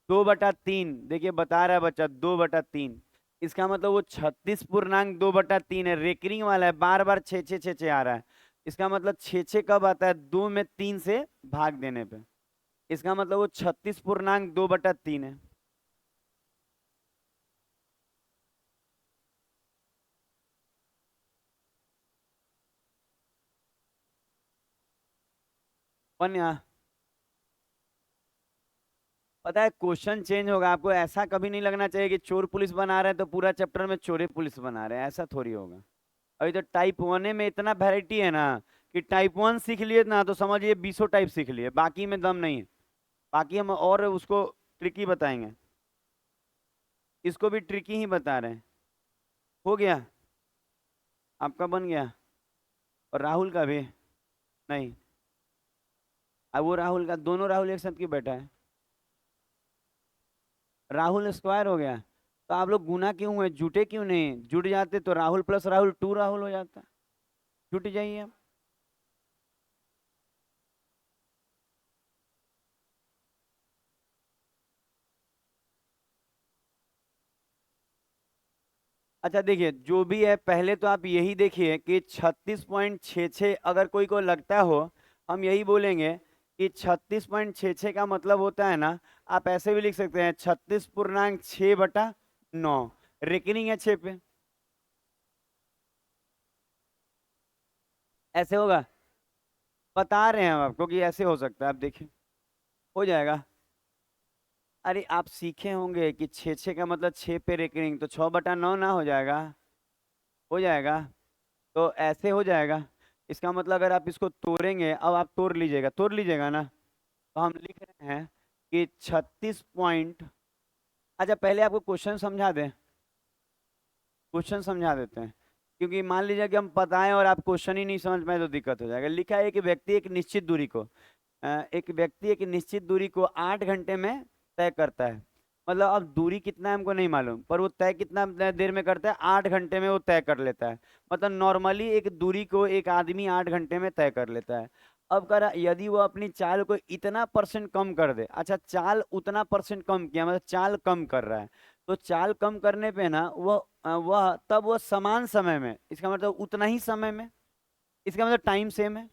2/3, देखिए बता रहा है बच्चा, 2/3। इसका मतलब वो 36 पूर्णांक 2/3 है, रेकरिंग वाला है, बार बार छे छे छे छे आ रहा है। इसका मतलब छे छे कब आता है? 2 में 3 से भाग देने पे। इसका मतलब वो 36 पूर्णांक 2/3 है। वन यहाँ, पता है क्वेश्चन चेंज होगा, आपको ऐसा कभी नहीं लगना चाहिए कि चोर पुलिस बना रहे हैं तो पूरा चैप्टर में चोरी पुलिस बना रहे हैं, ऐसा थोड़ी होगा। अभी तो टाइप 1 में इतना वैरायटी है ना, कि टाइप 1 सीख लिए ना तो समझिए 20 टाइप सीख लिए, बाकी में दम नहीं है। बाकी हम और उसको ट्रिकी बताएंगे, इसको भी ट्रिकी ही बता रहे हैं। हो गया, आपका बन गया, और राहुल का भी नहीं। अब वो राहुल का, दोनों राहुल एक साथ क्यों बैठा है? राहुल स्क्वायर हो गया, तो आप लोग गुना क्यों हुए, जुटे क्यों नहीं? जुट जाते तो राहुल प्लस राहुल 2 राहुल हो जाता। जुट जाइए आप। अच्छा देखिए, जो भी है पहले तो आप यही देखिए कि 36.66 अगर कोई को लगता हो, हम यही बोलेंगे कि 36.66 का मतलब होता है ना, आप ऐसे भी लिख सकते हैं 36.6/9, रेकनिंग है 6 पे, ऐसे होगा। बता रहे हैं हम आपको कि ऐसे हो सकता है, आप देखिए हो जाएगा। अरे आप सीखे होंगे कि 6 6 का मतलब 6 पे रेकनिंग, तो 6/9 ना हो जाएगा? हो जाएगा, तो ऐसे हो जाएगा। इसका मतलब अगर आप इसको तोड़ेंगे, अब आप तोड़ लीजिएगा ना, तो हम लिख रहे हैं कि 36 पॉइंट। अच्छा पहले आपको क्वेश्चन समझा दें, क्वेश्चन समझा देते हैं, क्योंकि मान लीजिए कि हम बताएं और आप क्वेश्चन ही नहीं समझ पाए तो दिक्कत हो जाएगा। लिखा है कि व्यक्ति एक निश्चित दूरी को एक व्यक्ति एक निश्चित दूरी को 8 घंटे में तय करता है। मतलब अब दूरी कितना है हमको नहीं मालूम, पर वो तय कितना देर में करता है, 8 घंटे में वो तय कर लेता है। मतलब नॉर्मली एक दूरी को एक आदमी 8 घंटे में तय कर लेता है। अब करा यदि वो अपनी चाल को इतना परसेंट कम कर दे, अच्छा चाल उतना परसेंट कम किया, मतलब चाल कम कर रहा है, तो चाल कम करने पे ना वह समान समय में, इसका मतलब उतना ही समय में, इसका मतलब टाइम सेम है,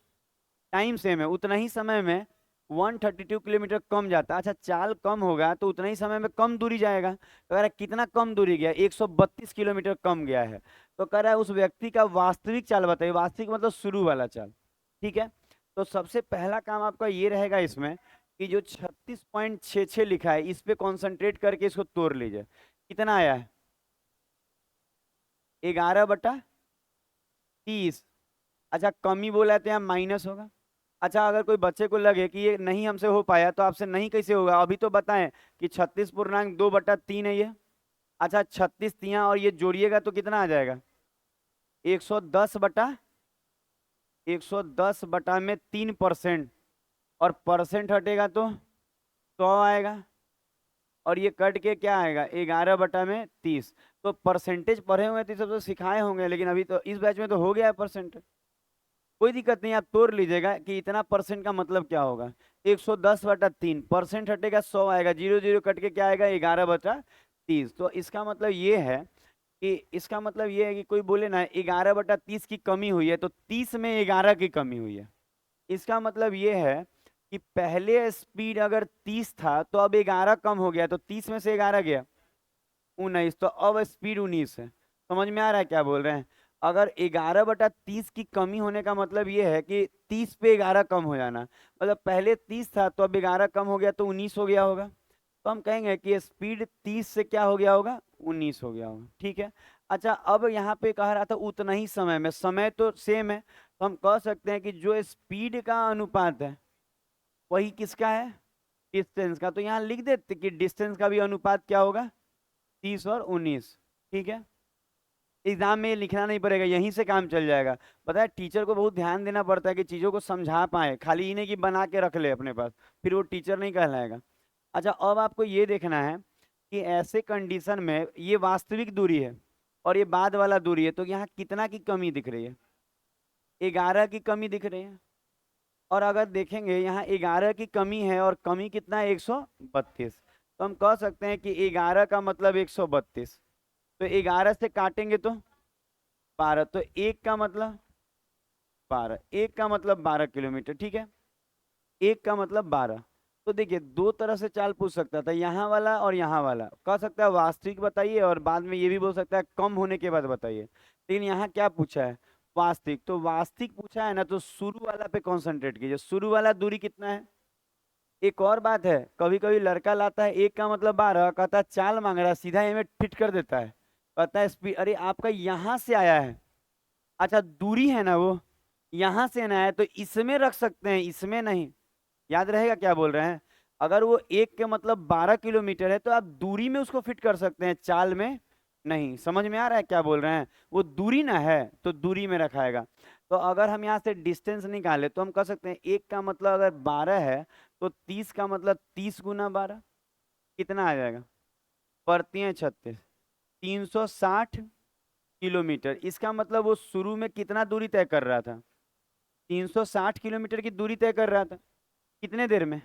टाइम सेम है, उतना ही समय में 132 किलोमीटर कम जाता है। अच्छा चाल कम होगा तो उतना ही समय में कम दूरी जाएगा, तो कह रहा है कितना कम दूरी गया, 132 किलोमीटर कम गया है। तो कह रहा है उस व्यक्ति का वास्तविक चाल बताइए, वास्तविक मतलब शुरू वाला चाल। ठीक है, तो सबसे पहला काम आपका ये रहेगा इसमें कि जो 36.66 लिखा है इस पे कॉन्सेंट्रेट करके इसको तोड़ लीजिए। कितना आया है? 11/30। अच्छा कमी बोला है तो यहाँ माइनस होगा। अच्छा अगर कोई बच्चे को लगे कि ये नहीं हमसे हो पाया, तो आपसे नहीं कैसे होगा, अभी तो बताएं कि 36.2/3 है ये। अच्छा 36 और ये जोड़िएगा तो कितना आ जाएगा? 110 में 3%, और परसेंट हटेगा तो 100 आएगा, और ये कट के क्या आएगा? 11/30। तो परसेंटेज पढ़े हुए थे सब तो सिखाए होंगे, लेकिन अभी तो इस बैच में तो हो गया है परसेंट। कोई दिक्कत नहीं, आप तोड़ लीजिएगा कि इतना परसेंट का मतलब क्या होगा। 110/3, परसेंट हटेगा 100 आएगा, जीरो जीरो कट के क्या आएगा? 11/30। तो इसका मतलब ये है कि कोई बोले ना 11/30 की कमी हुई है, तो 30 में 11 की कमी हुई है। इसका मतलब ये है कि पहले स्पीड अगर 30 था तो अब 11 कम हो गया, तो 30 में से 11 गया 19, तो अब स्पीड 19 है। समझ में आ रहा है क्या बोल रहे हैं? अगर 11/30 की कमी होने का मतलब ये है कि 30 पे 11 कम हो जाना, मतलब पहले 30 था तो अब 11 कम हो गया तो 19 हो गया होगा। तो हम कहेंगे कि स्पीड 30 से क्या हो गया होगा? 19 हो गया होगा। ठीक है। अच्छा अब यहाँ पे कह रहा था उतना ही समय में, समय तो सेम है, तो हम कह सकते हैं कि जो स्पीड का अनुपात है वही किसका है? डिस्टेंस का। तो यहाँ लिख देते कि डिस्टेंस का भी अनुपात क्या होगा? 30 और 19। ठीक है, एग्जाम में ये लिखना नहीं पड़ेगा, यहीं से काम चल जाएगा। पता है टीचर को बहुत ध्यान देना पड़ता है कि चीज़ों को समझा पाए, खाली ही नहीं कि बना के रख ले अपने पास, फिर वो टीचर नहीं कहलाएगा। अच्छा अब आपको ये देखना है कि ऐसे कंडीशन में ये वास्तविक दूरी है और ये बाद वाला दूरी है, तो यहाँ कितना की कमी दिख रही है? 11 की कमी दिख रही है। और अगर देखेंगे यहाँ 11 की कमी है और कमी कितना है? 132। तो हम कह सकते हैं कि 11 का मतलब 132, तो 11 से काटेंगे तो 12, तो एक का मतलब 12, एक का मतलब 12 किलोमीटर। ठीक है, एक का मतलब 12। तो देखिए दो तरह से चाल पूछ सकता था, यहाँ वाला और यहाँ वाला। कह सकता है वास्तविक बताइए, और बाद में ये भी बोल सकता है कम होने के बाद बताइए, लेकिन यहाँ क्या पूछा है? वास्तविक। तो वास्तविक पूछा है ना, तो शुरू वाला पे कंसंट्रेट कीजिए, शुरू वाला दूरी कितना है। एक और बात है, कभी कभी लड़का लाता है एक का मतलब 12, कहता है चाल मांग रहा है, सीधा ये में फिट कर देता है, कहता है स्पीड। अरे आपका यहाँ से आया है, अच्छा दूरी है ना वो, यहां से ना है तो इसमें रख सकते हैं, इसमें नहीं। याद रहेगा क्या बोल रहे हैं? अगर वो एक के मतलब 12 किलोमीटर है तो आप दूरी में उसको फिट कर सकते हैं, चाल में नहीं। समझ में आ रहा है क्या बोल रहे हैं? वो दूरी ना है तो दूरी में रखाएगा। तो अगर हम यहाँ से डिस्टेंस निकाले तो हम कह सकते हैं एक का मतलब अगर 12 है तो 30 का मतलब 30 × 12 कितना आ जाएगा? पड़ती है 36, 360 किलोमीटर। इसका मतलब वो शुरू में कितना दूरी तय कर रहा था? 360 किलोमीटर की दूरी तय कर रहा था। कितने देर में?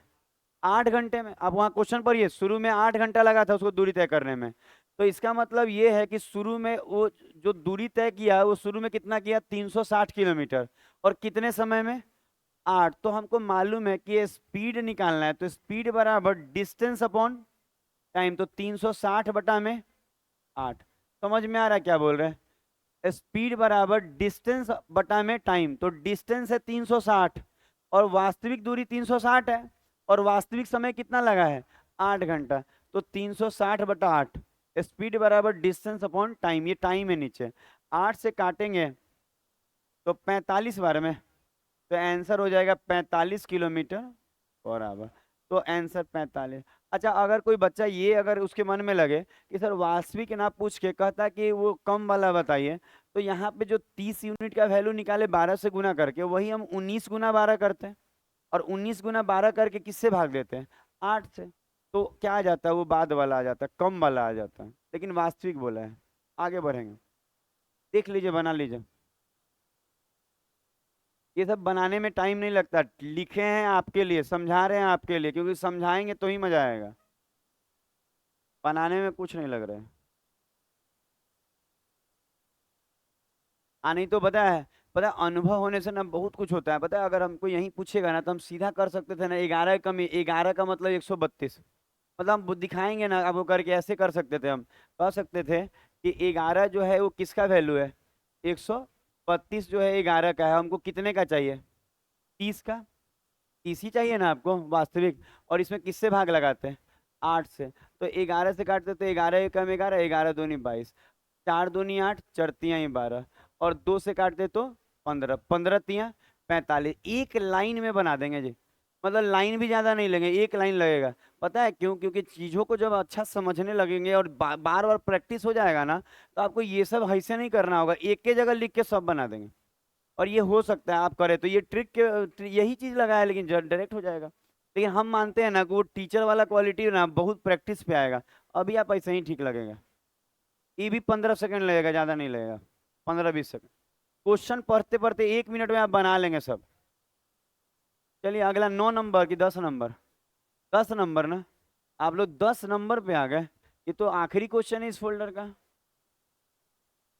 8 घंटे में। अब वहां क्वेश्चन पर ये शुरू में 8 घंटा लगा था उसको दूरी तय करने में। तो इसका मतलब ये है कि शुरू में वो जो दूरी तय किया है वो शुरू में कितना किया? 360 किलोमीटर। और कितने समय में? 8। तो हमको मालूम है कि स्पीड निकालना है तो स्पीड बराबर डिस्टेंस अपॉन टाइम। तो 360/8। समझ में आ रहा है क्या बोल रहे हैं? स्पीड बराबर डिस्टेंस बटा में टाइम। तो डिस्टेंस है 360 और वास्तविक दूरी 360 है, और वास्तविक समय कितना लगा है? 8 घंटा। तो 360/8 स्पीड बराबर डिस्टेंस अपॉन टाइम, ये टाइम है नीचे। 8 से काटेंगे तो 45 बार में, तो आंसर हो जाएगा 45 किलोमीटर पर आवर। तो आंसर 45। अच्छा, अगर कोई बच्चा ये अगर उसके मन में लगे कि सर वास्तविक ना पूछ के कहता कि वो कम वाला बताइए, तो यहाँ पे जो 30 यूनिट का वैल्यू निकाले 12 से गुना करके, वही हम 19 × 12 करते हैं। और 19 × 12 करके किससे भाग देते हैं? 8 से। तो क्या आ जाता है? वो बाद वाला आ जाता है, कम वाला आ जाता है, लेकिन वास्तविक बोला है। आगे बढ़ेंगे, देख लीजिए, बना लीजिए। ये सब बनाने में टाइम नहीं लगता, लिखे हैं आपके लिए, समझा रहे हैं आपके लिए, क्योंकि समझाएंगे तो ही मजा आएगा। बनाने में कुछ नहीं लग रहा है। नहीं तो पता है अनुभव होने से ना बहुत कुछ होता है। पता है अगर हमको यहीं पूछेगा ना तो हम सीधा कर सकते थे ना, 11 कमी 11 का मतलब 132। मतलब हम दिखाएंगे ना, अब वो करके ऐसे कर सकते थे हम। कह सकते थे कि 11 जो है वो किसका वैल्यू है? 132 जो है 11 का है, हमको कितने का चाहिए? 30 का। 30 ही चाहिए ना आपको वास्तविक। और इसमें किससे भाग लगाते हैं? 8 से। तो 11 से काटते तो 11 कम 11, 11 दूनी 22, 4 दूनी 8, चरतियाँ ही 12, और 2 से काटते तो 15, 15 तियाँ 45। एक लाइन में बना देंगे जी। मतलब लाइन भी ज्यादा नहीं लगेंगे, एक लाइन लगेगा। पता है क्यों? क्योंकि चीजों को जब अच्छा समझने लगेंगे और बार बार प्रैक्टिस हो जाएगा ना, तो आपको ये सब ऐसे नहीं करना होगा, एक के जगह लिख के सब बना देंगे। और ये हो सकता है आप करें तो ये ट्रिक के यही चीज लगाया, लेकिन डायरेक्ट हो जाएगा। लेकिन हम मानते हैं ना कि वो टीचर वाला क्वालिटी ना बहुत प्रैक्टिस पे आएगा। अभी आप ऐसे ही ठीक लगेगा। ये भी 15 सेकंड लगेगा, ज्यादा नहीं लगेगा, 15-20 सेकंड। क्वेश्चन पढ़ते पढ़ते 1 मिनट में आप बना लेंगे सब। चलिए अगला 9 नंबर की 10 नंबर। 10 नंबर ना, आप लोग 10 नंबर पे आ गए। ये तो आखिरी क्वेश्चन है इस फोल्डर का।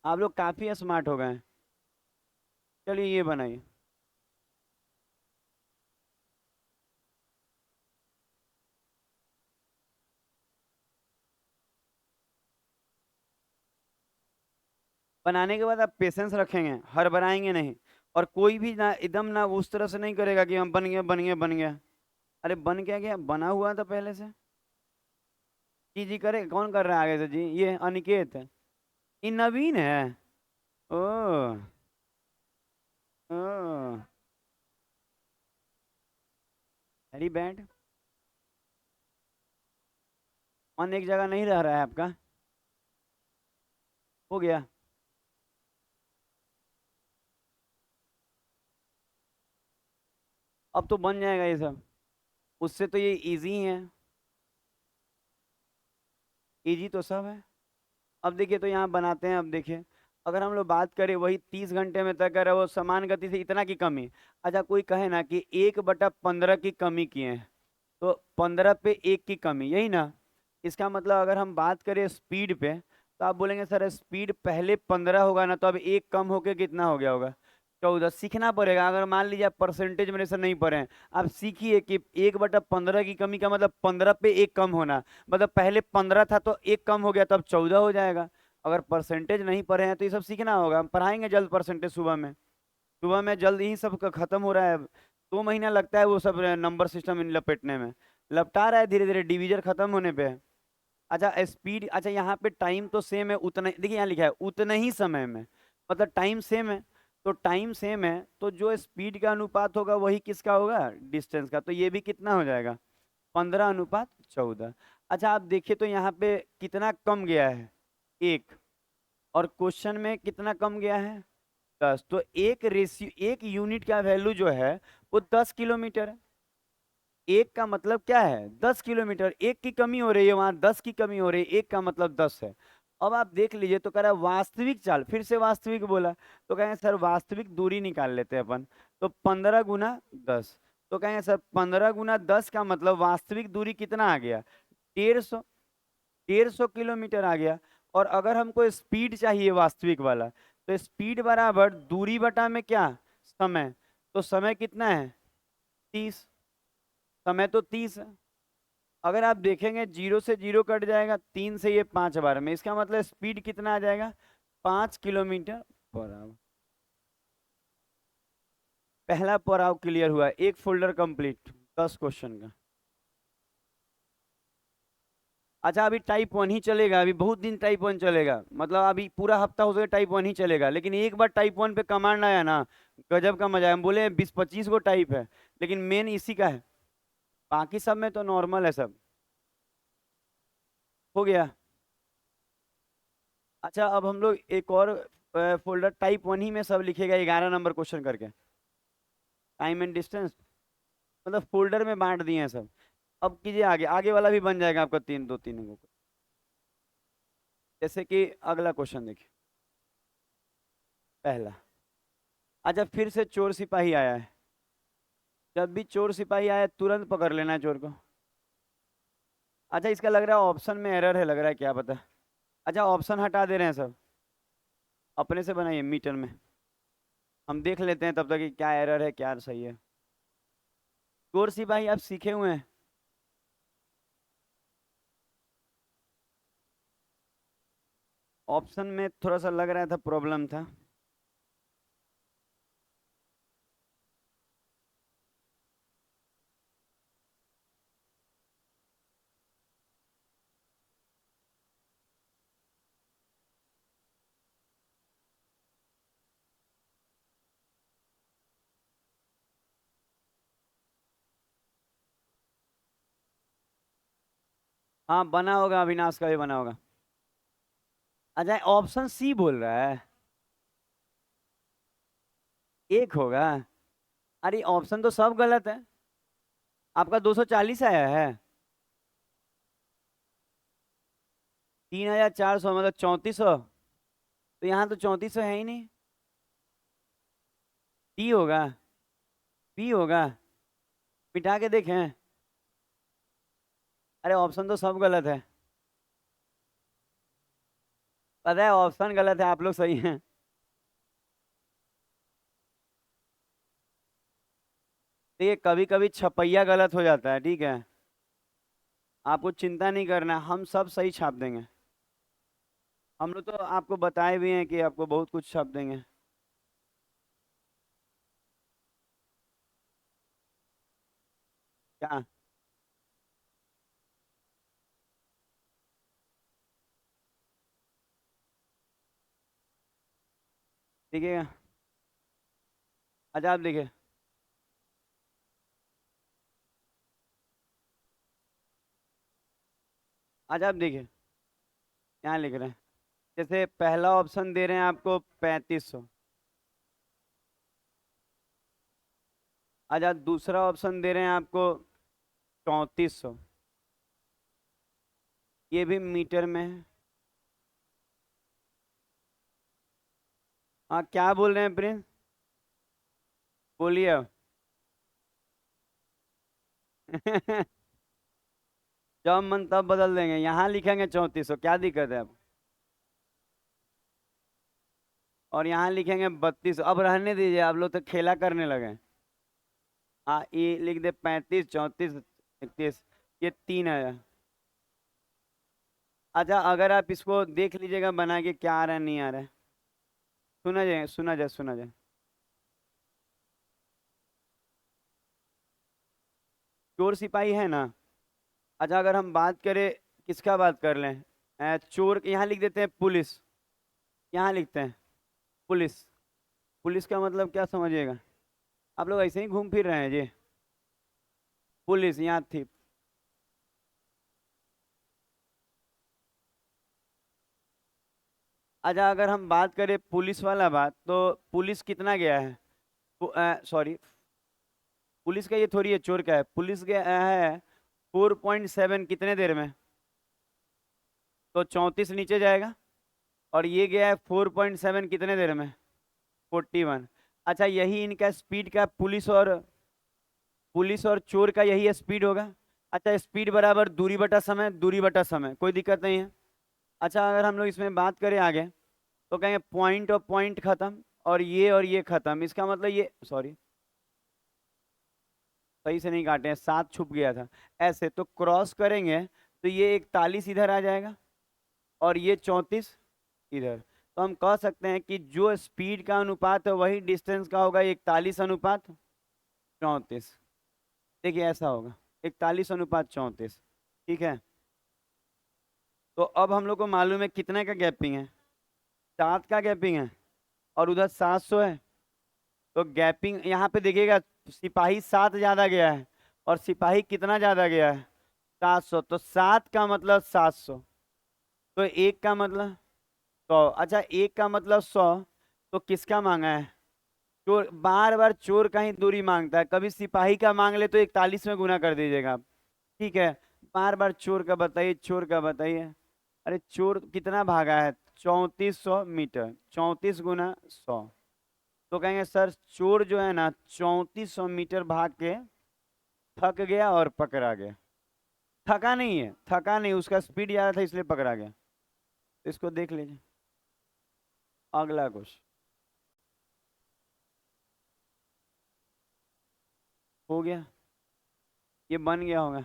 आप लोग काफी स्मार्ट हो गए हैं। चलिए ये बनाइए। बनाने के बाद आप पेशेंस रखेंगे, हड़बड़ाएंगे नहीं। और कोई भी ना एकदम ना उस तरह से नहीं करेगा कि हम बन गया बन गया बन गया। अरे बन क्या गया? बना हुआ था पहले से। जी जी करे, कौन कर रहा है आगे से? जी ये अनिकेत है। ये नवीन है। ओ ओ, वेरी बैड। मन एक जगह नहीं रह रहा है आपका। हो गया। अब तो बन जाएगा ये सब। उससे तो ये इजी है। इजी तो सब है। अब देखिए तो यहाँ बनाते हैं। अब देखिए, अगर हम लोग बात करें वही 30 घंटे में तय करे वो समान गति से इतना की कमी। अच्छा कोई कहे ना कि 1/15 की कमी किए हैं, तो 15 पे 1 की कमी, यही ना? इसका मतलब अगर हम बात करें स्पीड पे, तो आप बोलेंगे सर स्पीड पहले 15 होगा ना, तो अब 1 कम होके कितना हो गया होगा? 14। सीखना पड़ेगा। अगर मान लीजिए आप परसेंटेज मेरे से नहीं पढ़े हैं, आप सीखिए कि 1/15 की कमी का मतलब 15 पे 1 कम होना। मतलब पहले 15 था तो 1 कम हो गया, तो अब 14 हो जाएगा। अगर परसेंटेज नहीं पढ़े हैं तो ये सब सीखना होगा। हम पढ़ाएंगे जल्द परसेंटेज सुबह में। सुबह में जल्द ही सब खत्म हो रहा है। 2 महीना लगता है वो सब नंबर सिस्टम इन लपेटने में। लपटा रहा है धीरे धीरे, डिवीजन खत्म होने पे है। अच्छा स्पीड, अच्छा यहाँ पे टाइम तो सेम है उतना, देखिए यहाँ लिखा है उतने ही समय में, मतलब टाइम सेम है। तो टाइम सेम है, तो जो स्पीड का अनुपात होगा वही किसका होगा, डिस्टेंस का। तो ये भी कितना हो जाएगा, 15:14। अच्छा आप देखिए तो यहाँ पे कितना कम गया है, 1, और क्वेश्चन में कितना कम गया है, 10। तो एक यूनिट का वैल्यू जो है वो 10 किलोमीटर है। एक का मतलब क्या है, 10 किलोमीटर। एक की कमी हो रही है, वहां 10 की कमी हो रही है, एक का मतलब 10 है। अब आप देख लीजिए, तो कह रहा है वास्तविक चाल, फिर से वास्तविक बोला, तो कहेंगे सर वास्तविक दूरी निकाल लेते हैं अपन। तो 15 × 10, तो कहेंगे सर 15 × 10 का मतलब वास्तविक दूरी कितना आ गया, 150। 150 किलोमीटर आ गया। और अगर हमको स्पीड चाहिए वास्तविक वाला, तो स्पीड बराबर दूरी बटा में क्या, समय। तो समय कितना है, 30। समय तो 30 है। अगर आप देखेंगे 0 से 0 कट जाएगा, 3 से ये 5 बार में, इसका मतलब स्पीड कितना आ जाएगा, 5 किलोमीटर पर आवर। पहला पड़ाव क्लियर हुआ, एक फोल्डर कंप्लीट 10 क्वेश्चन का। अच्छा अभी टाइप 1 ही चलेगा, अभी बहुत दिन टाइप 1 चलेगा, मतलब अभी पूरा हफ्ता हो गया टाइप 1 ही चलेगा। लेकिन एक बार टाइप 1 पे कमांड आया ना, गजब का मजा है। हम बोले 20-25 को टाइप है, लेकिन मेन इसी का है, बाकी सब में तो नॉर्मल है सब। हो गया। अच्छा अब हम लोग एक और फोल्डर टाइप 1 ही में सब लिखेगा, 11 नंबर क्वेश्चन करके, टाइम एंड डिस्टेंस, मतलब फोल्डर में बांट दिए हैं सब। अब कीजिए आगे, आगे वाला भी बन जाएगा आपका 3 2 3 को। जैसे कि अगला क्वेश्चन देखिए, पहला। अच्छा फिर से चोर सिपाही आया है, जब भी चोर सिपाही आया तुरंत पकड़ लेना है चोर को। अच्छा इसका लग रहा है ऑप्शन में एरर है, लग रहा है, क्या पता। अच्छा ऑप्शन हटा दे रहे हैं सब, अपने से बनाइए मीटर में, हम देख लेते हैं तब तक कि क्या एरर है क्या सही है। चोर सिपाही आप सीखे हुए हैं, ऑप्शन में थोड़ा सा लग रहा था प्रॉब्लम था। हाँ बना होगा, अविनाश का भी बना होगा। अच्छा ऑप्शन सी बोल रहा है, एक होगा। अरे ऑप्शन तो सब गलत है, आपका 240 आया है, 3400 मतलब 3400, तो यहाँ तो 3400 है ही नहीं। डी होगा, बी होगा, मिटा के देखें। अरे ऑप्शन तो सब गलत है, पता है ऑप्शन गलत है, आप लोग सही हैं। देखिए कभी कभी छपैया गलत हो जाता है, ठीक है, आपको चिंता नहीं करना, हम सब सही छाप देंगे। हम लोग तो आपको बताए भी हैं कि आपको बहुत कुछ छाप देंगे। क्या, ठीक है। अच्छा आप देखिए, अच्छा आप देखिए, यहाँ लिख रहे हैं, जैसे पहला ऑप्शन दे रहे हैं आपको 3500। अच्छा दूसरा ऑप्शन दे रहे हैं आपको 3400, ये भी मीटर में है। हाँ क्या बोल रहे हैं प्रिंस, बोलिए। जब मन तब बदल देंगे, यहाँ लिखेंगे 3400, क्या दिक्कत है अब। और यहाँ लिखेंगे 3200, अब रहने दीजिए, आप लोग तो खेला करने लगे। हाँ ये लिख दे 35 34 31, ये 3 है। अच्छा अगर आप इसको देख लीजिएगा बना के क्या आ रहा है नहीं आ रहा है, सुना जाए सुना जाए सुना जाए। चोर सिपाही है ना। अच्छा अगर हम बात करें, किसका बात कर लें, चोर यहाँ लिख देते हैं पुलिस, यहाँ लिखते हैं पुलिस। पुलिस का मतलब क्या समझिएगा? आप लोग ऐसे ही घूम फिर रहे हैं जी। पुलिस यहाँ थी। अच्छा, अगर हम बात करें पुलिस वाला बात, तो पुलिस कितना गया है? सॉरी, पुलिस का ये थोड़ी है, चोर का है। पुलिस गया है 4.7 कितने देर में? तो 34 नीचे जाएगा। और ये गया है 4.7 कितने देर में? 41। अच्छा, यही इनका स्पीड का पुलिस और चोर का यही स्पीड होगा। अच्छा, स्पीड बराबर दूरी बटा समय, दूरी बटा समय, कोई दिक्कत नहीं है। अच्छा, अगर हम लोग इसमें बात करें आगे, तो कहेंगे पॉइंट और पॉइंट खत्म, और ये खत्म। इसका मतलब ये, सॉरी, सही से नहीं काटे हैं, 7 छुप गया था। ऐसे तो क्रॉस करेंगे तो ये 41 इधर आ जाएगा, और ये 34 इधर। तो हम कह सकते हैं कि जो स्पीड का अनुपात है वही डिस्टेंस का होगा, 41 अनुपात 34। देखिए ऐसा होगा, 41 अनुपात 34। ठीक है। तो अब हम लोग को मालूम है कितने का गैपिंग है? 7 का गैपिंग है, और उधर 700 है। तो गैपिंग यहाँ पे देखिएगा, सिपाही 7 ज्यादा गया है, और सिपाही कितना ज्यादा गया है? 700। तो 7 का मतलब 700, तो एक का मतलब 100। अच्छा, एक का मतलब 100, तो किसका मांगा है? चोर बार बार चोर का ही दूरी मांगता है, कभी सिपाही का मांग ले तो 41 में गुना कर दीजिएगा आप। ठीक है। बार बार चोर का बताइए, चोर का बताइए। अरे चोर कितना भागा है? 3400 मीटर, 34 गुना 100। तो कहेंगे सर चोर जो है ना 3400 मीटर भाग के थक गया और पकड़ा गया। थका नहीं है, थका नहीं, उसका स्पीड ज्यादा था इसलिए पकड़ा गया। तो इसको देख लीजिए। अगला क्वेश्चन हो गया, ये बन गया होगा।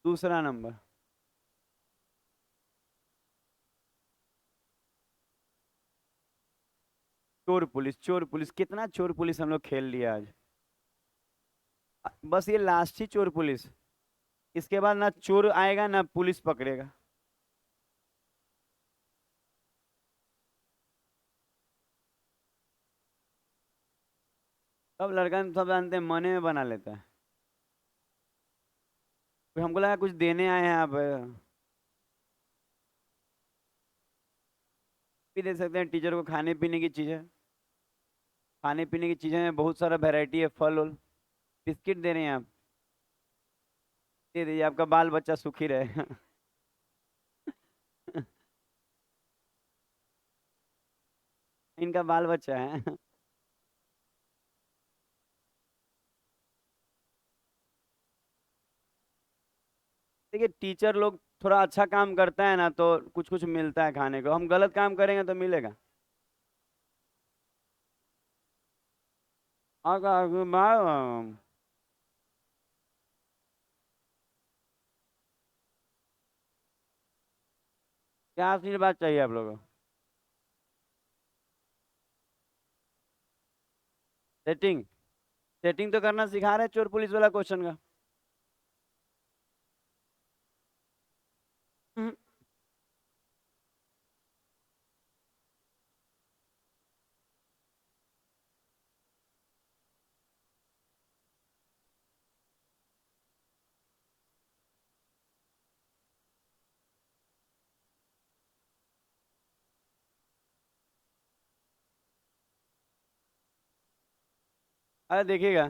दूसरा नंबर, चोर पुलिस। चोर पुलिस कितना चोर पुलिस हम लोग खेल लिया आज। बस ये लास्ट ही चोर पुलिस, इसके बाद ना चोर आएगा ना पुलिस पकड़ेगा। सब लड़का सब जानते हैं, मने में बना लेता है। फिर हमको लगा कुछ देने आए हैं आप। भी दे सकते हैं टीचर को खाने पीने की चीजें। खाने पीने की चीजें में बहुत सारा वैरायटी है, फल उल। बिस्किट दे रहे हैं आप, दे दीजिए, आपका बाल बच्चा सुखी रहे। इनका बाल बच्चा है। देखिए टीचर लोग थोड़ा अच्छा काम करता है ना तो कुछ कुछ मिलता है खाने को, हम गलत काम करेंगे तो मिलेगा। क्या आशीर्वाद चाहिए आप लोगों को? सेटिंग, सेटिंग तो करना सिखा रहे हैं चोर पुलिस वाला क्वेश्चन का। हम्म, अरे देखिएगा,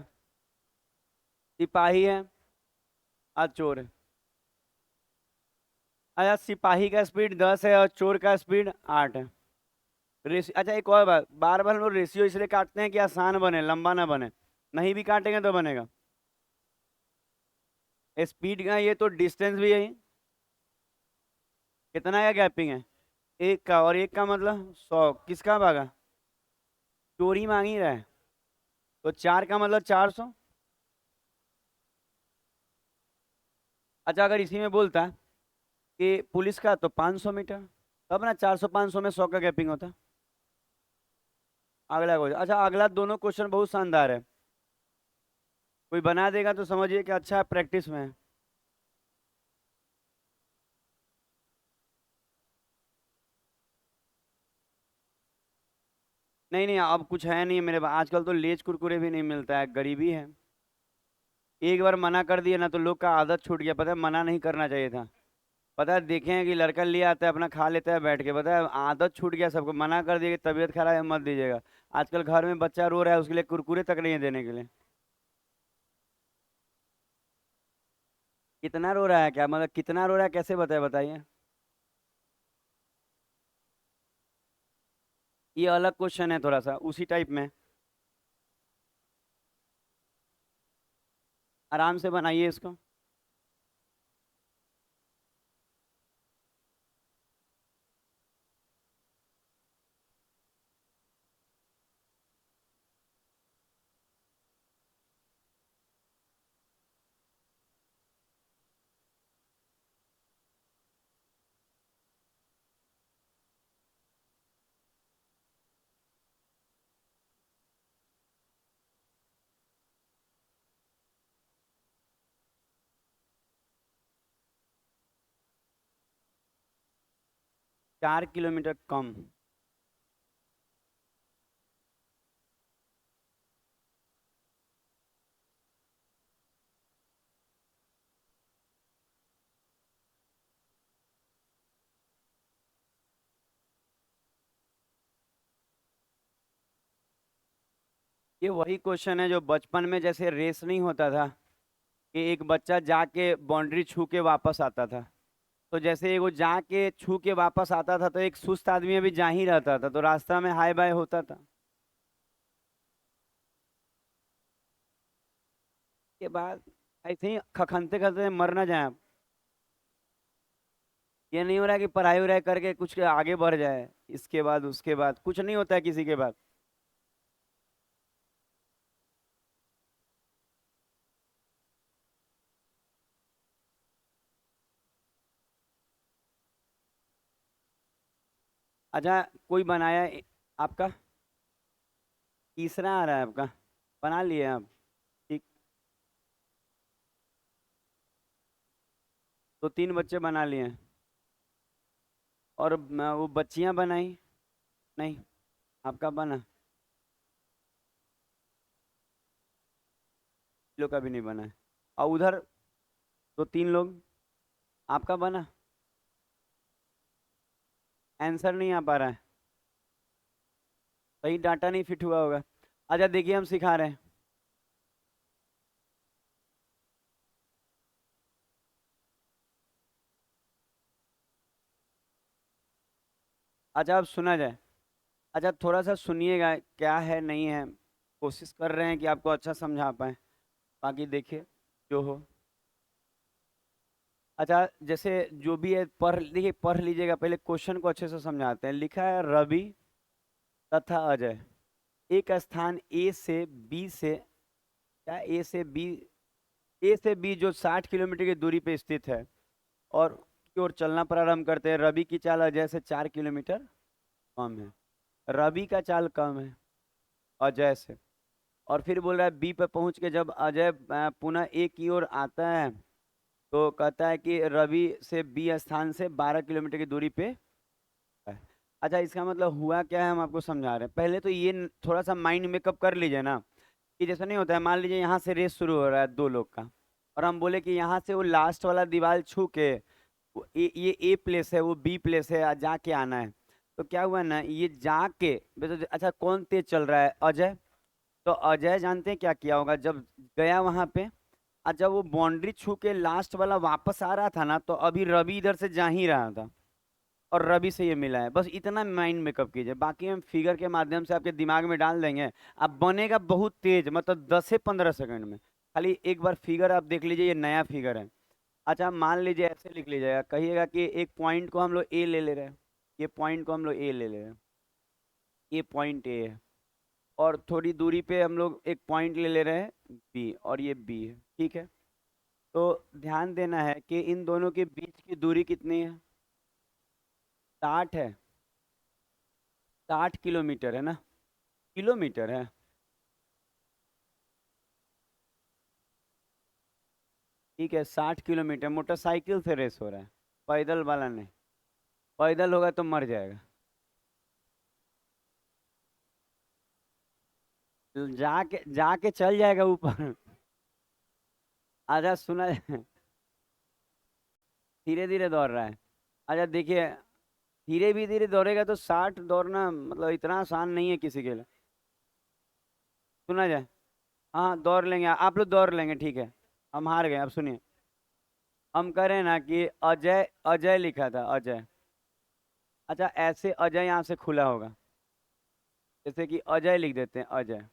सिपाही है, आज चोर है। अच्छा, सिपाही का स्पीड 10 है और चोर का स्पीड 8 है। अच्छा एक और बात, बार बार हम लोग रेशियो इसलिए काटते हैं कि आसान बने, लंबा ना बने। नहीं भी काटेंगे तो बनेगा। स्पीड का ये तो डिस्टेंस भी है। कितना का गैपिंग है? एक का, और एक का मतलब 100, किसका भागा? चोरी मांग ही रहा है। तो 4 का मतलब 400। अच्छा, अगर इसी में बोलता कि पुलिस का तो 500 मीटर, तब ना 400 500 में 100 का गैपिंग होता। अगला क्वेश्चन, अच्छा अगला दोनों क्वेश्चन बहुत शानदार है। कोई बना देगा तो समझिए कि अच्छा प्रैक्टिस में है। नहीं नहीं, अब कुछ है नहीं मेरे पास आजकल, तो लेज कुरकुरे भी नहीं मिलता है, गरीबी है। एक बार मना कर दिया ना तो लोग का आदत छूट गया, पता है, मना नहीं करना चाहिए था। पता है, देखे हैं कि लड़का ले आता है अपना खा लेता है बैठ के, पता है आदत छूट गया सबको, मना कर दिया कि तबीयत खराब है मत दीजिएगा। आजकल घर में बच्चा रो रहा है उसके लिए कुरकुरे तक नहीं है देने के लिए। कितना रो रहा है, क्या मतलब कितना रो रहा है, कैसे बताए बताइए। ये अलग क्वेश्चन है थोड़ा सा उसी टाइप में। आराम से बनाइए इसको। चार किलोमीटर कम। ये वही क्वेश्चन है जो बचपन में जैसे रेस नहीं होता था, कि एक बच्चा जाके बाउंड्री छू के वापस आता था। तो जैसे वो जाके छू के वापस आता था तो एक सुस्त आदमी अभी जा ही रहता था तो रास्ता में हाय बाय होता था। के बाद ऐसे ही खखनते खखनते मर ना जाए आप। ये नहीं हो रहा है कि पढ़ाई वढ़ाई करके कुछ आगे बढ़ जाए, इसके बाद उसके बाद कुछ नहीं होता है किसी के बाद। अच्छा, कोई बनाया आपका? तीसरा आ रहा है आपका, बना लिए आप? ठीक। तो तीन बच्चे बना लिए हैं। और वो बच्चियां बनाई? नहीं, आपका बना? लोग का भी नहीं बना है। और उधर तो तीन लोग, आपका बना? आंसर नहीं आ पा रहा है, सही डाटा नहीं फिट हुआ होगा। अच्छा देखिए हम सिखा रहे हैं। अच्छा अब सुना जाए। अच्छा थोड़ा सा सुनिएगा, क्या है नहीं है, कोशिश कर रहे हैं कि आपको अच्छा समझा पाए, बाकी देखिए जो हो। अच्छा जैसे जो भी है पढ़, देखिए पढ़ लीजिएगा, पहले क्वेश्चन को अच्छे से समझाते हैं। लिखा है रवि तथा अजय एक स्थान ए से बी से, क्या ए से बी, ए से बी जो 60 किलोमीटर की दूरी पे स्थित है, और की ओर चलना प्रारंभ करते हैं। रवि की चाल अजय से 4 किलोमीटर कम है। रवि का चाल कम है अजय से। और फिर बोल रहा है बी पे पहुंच के जब अजय पुनः ए की ओर आता है तो कहता है कि रवि से बी स्थान से 12 किलोमीटर की दूरी पे है। अच्छा इसका मतलब हुआ क्या है, हम आपको समझा रहे हैं। पहले तो ये थोड़ा सा माइंड मेकअप कर लीजिए ना, कि जैसा नहीं होता है, मान लीजिए यहाँ से रेस शुरू हो रहा है दो लोग का, और हम बोले कि यहाँ से वो लास्ट वाला दीवार छू के ये ए प्लेस है वो बी प्लेस है, जाके आना है। तो क्या हुआ ना, ये जाके अच्छा कौन तेज चल रहा है, अजय। तो अजय जानते हैं क्या किया होगा, जब गया वहां पे, और जब वो बाउंड्री छू के लास्ट वाला वापस आ रहा था ना, तो अभी रवि इधर से जा ही रहा था और रवि से ये मिला है। बस इतना माइंड मेकअप कीजिए, बाकी हम फिगर के माध्यम से आपके दिमाग में डाल देंगे। अब बनेगा बहुत तेज, मतलब 10 से 15 सेकंड में। खाली एक बार फिगर आप देख लीजिए, ये नया फिगर है। अच्छा मान लीजिए ऐसे लिख लीजिएगा, कहिएगा कि एक पॉइंट को हम लोग ए ले ले रहे हैं, ये पॉइंट को हम लोग ए ले ले रहे हैं, ये पॉइंट ए है। और थोड़ी दूरी पे हम लोग एक पॉइंट ले ले रहे हैं बी, और ये बी है, ठीक है। तो ध्यान देना है कि इन दोनों के बीच की दूरी कितनी है, 60 है। 60 किलोमीटर है ना, किलोमीटर है। ठीक है, 60 किलोमीटर मोटरसाइकिल से रेस हो रहा है, पैदल वाला नहीं। पैदल होगा तो मर जाएगा। जाके जाके चल जाएगा ऊपर। आजा सुना। धीरे धीरे दौड़ रहा है। अच्छा देखिए, धीरे भी धीरे दौड़ेगा तो 60 दौड़ना मतलब इतना आसान नहीं है किसी के लिए। सुना जाए। हाँ दौड़ लेंगे, आप लोग दौड़ लेंगे, ठीक है। हम हार गए, अब सुनिए। हम कह रहे हैं ना कि अजय, अजय लिखा था अजय। अच्छा ऐसे अजय यहाँ से खुला होगा, जैसे कि अजय लिख देते हैं अजय।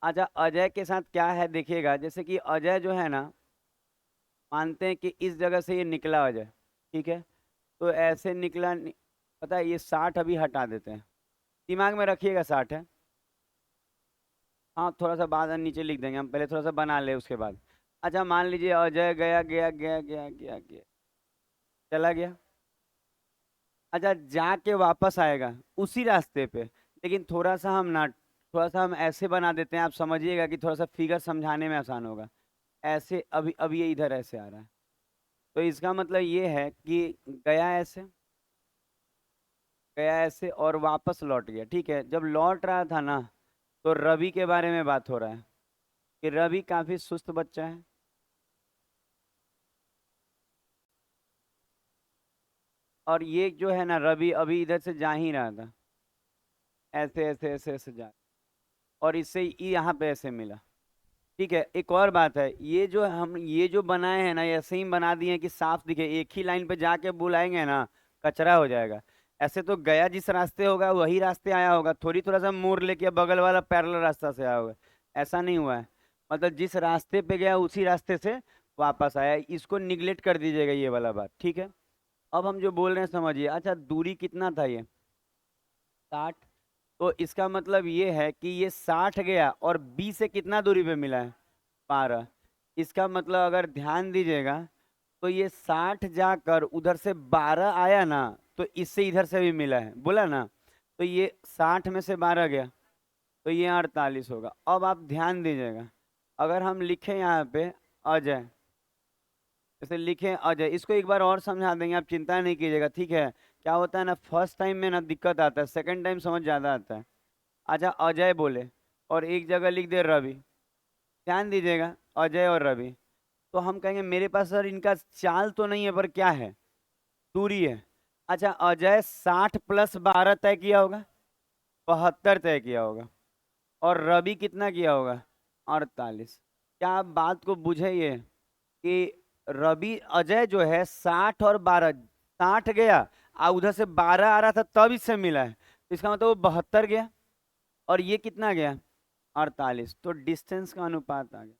अच्छा अजय के साथ क्या है देखिएगा, जैसे कि अजय जो है ना, मानते हैं कि इस जगह से ये निकला अजय, ठीक है। तो ऐसे निकला पता है, ये 60 अभी हटा देते हैं, दिमाग में रखिएगा 60 है। हाँ थोड़ा सा बाद में नीचे लिख देंगे, हम पहले थोड़ा सा बना ले उसके बाद। अच्छा मान लीजिए अजय गया गया गया गया गया गया, चला गया। अच्छा जाके वापस आएगा उसी रास्ते पे, लेकिन थोड़ा सा हम ना, थोड़ा सा हम ऐसे बना देते हैं, आप समझिएगा कि थोड़ा सा फिगर समझाने में आसान होगा। ऐसे अभी अभी ये इधर ऐसे आ रहा है, तो इसका मतलब ये है कि गया ऐसे, गया ऐसे और वापस लौट गया, ठीक है। जब लौट रहा था ना, तो रवि के बारे में बात हो रहा है कि रवि काफी सुस्त बच्चा है। और ये जो है ना रवि अभी इधर से जा ही रहा था, ऐसे ऐसे ऐसे ऐसे जा, और इससे ये यहाँ पे ऐसे मिला, ठीक है। एक और बात है, ये जो हम ये जो बनाए हैं ना, ये ऐसे ही बना दिए हैं कि साफ दिखे, एक ही लाइन पे जाके बुलाएंगे ना, कचरा हो जाएगा। ऐसे तो गया जिस रास्ते होगा वही रास्ते आया होगा, थोड़ी थोड़ा सा मोड़ लेके बगल वाला पैरेलल रास्ता से आया होगा। ऐसा नहीं हुआ है, मतलब जिस रास्ते पे गया उसी रास्ते से वापस आया, इसको निगलेक्ट कर दीजिएगा ये वाला बात, ठीक है। अब हम जो बोल रहे हैं समझिए। अच्छा दूरी कितना था ये, 60। तो इसका मतलब ये है कि ये 60 गया और बी से कितना दूरी पे मिला है, 12। इसका मतलब अगर ध्यान दीजिएगा, तो ये 60 जाकर उधर से 12 आया ना, तो इससे इधर से भी मिला है, बोला ना। तो ये 60 में से 12 गया, तो ये 48 होगा। अब आप ध्यान दीजिएगा, अगर हम लिखें यहाँ पे अजय, जैसे लिखें अजय, इसको एक बार और समझा देंगे, आप चिंता नहीं कीजिएगा, ठीक है। क्या होता है ना, फर्स्ट टाइम में ना दिक्कत आता है, सेकंड टाइम समझ ज्यादा आता है। अच्छा अजय बोले और एक जगह लिख दे रवि, ध्यान दीजिएगा, अजय और रवि। तो हम कहेंगे मेरे पास सर इनका चाल तो नहीं है, पर क्या है, दूरी है। अच्छा अजय 60 प्लस 12 तय किया होगा, 72 तय किया होगा। और रवि कितना किया होगा, 48। क्या आप बात को बुझे ये, कि रवि अजय जो है 60 और 12, 60 गया और उधर से 12 आ रहा था तब इससे मिला है, तो इसका मतलब वो 72 गया, और ये कितना गया, 48। तो डिस्टेंस का अनुपात आ गया।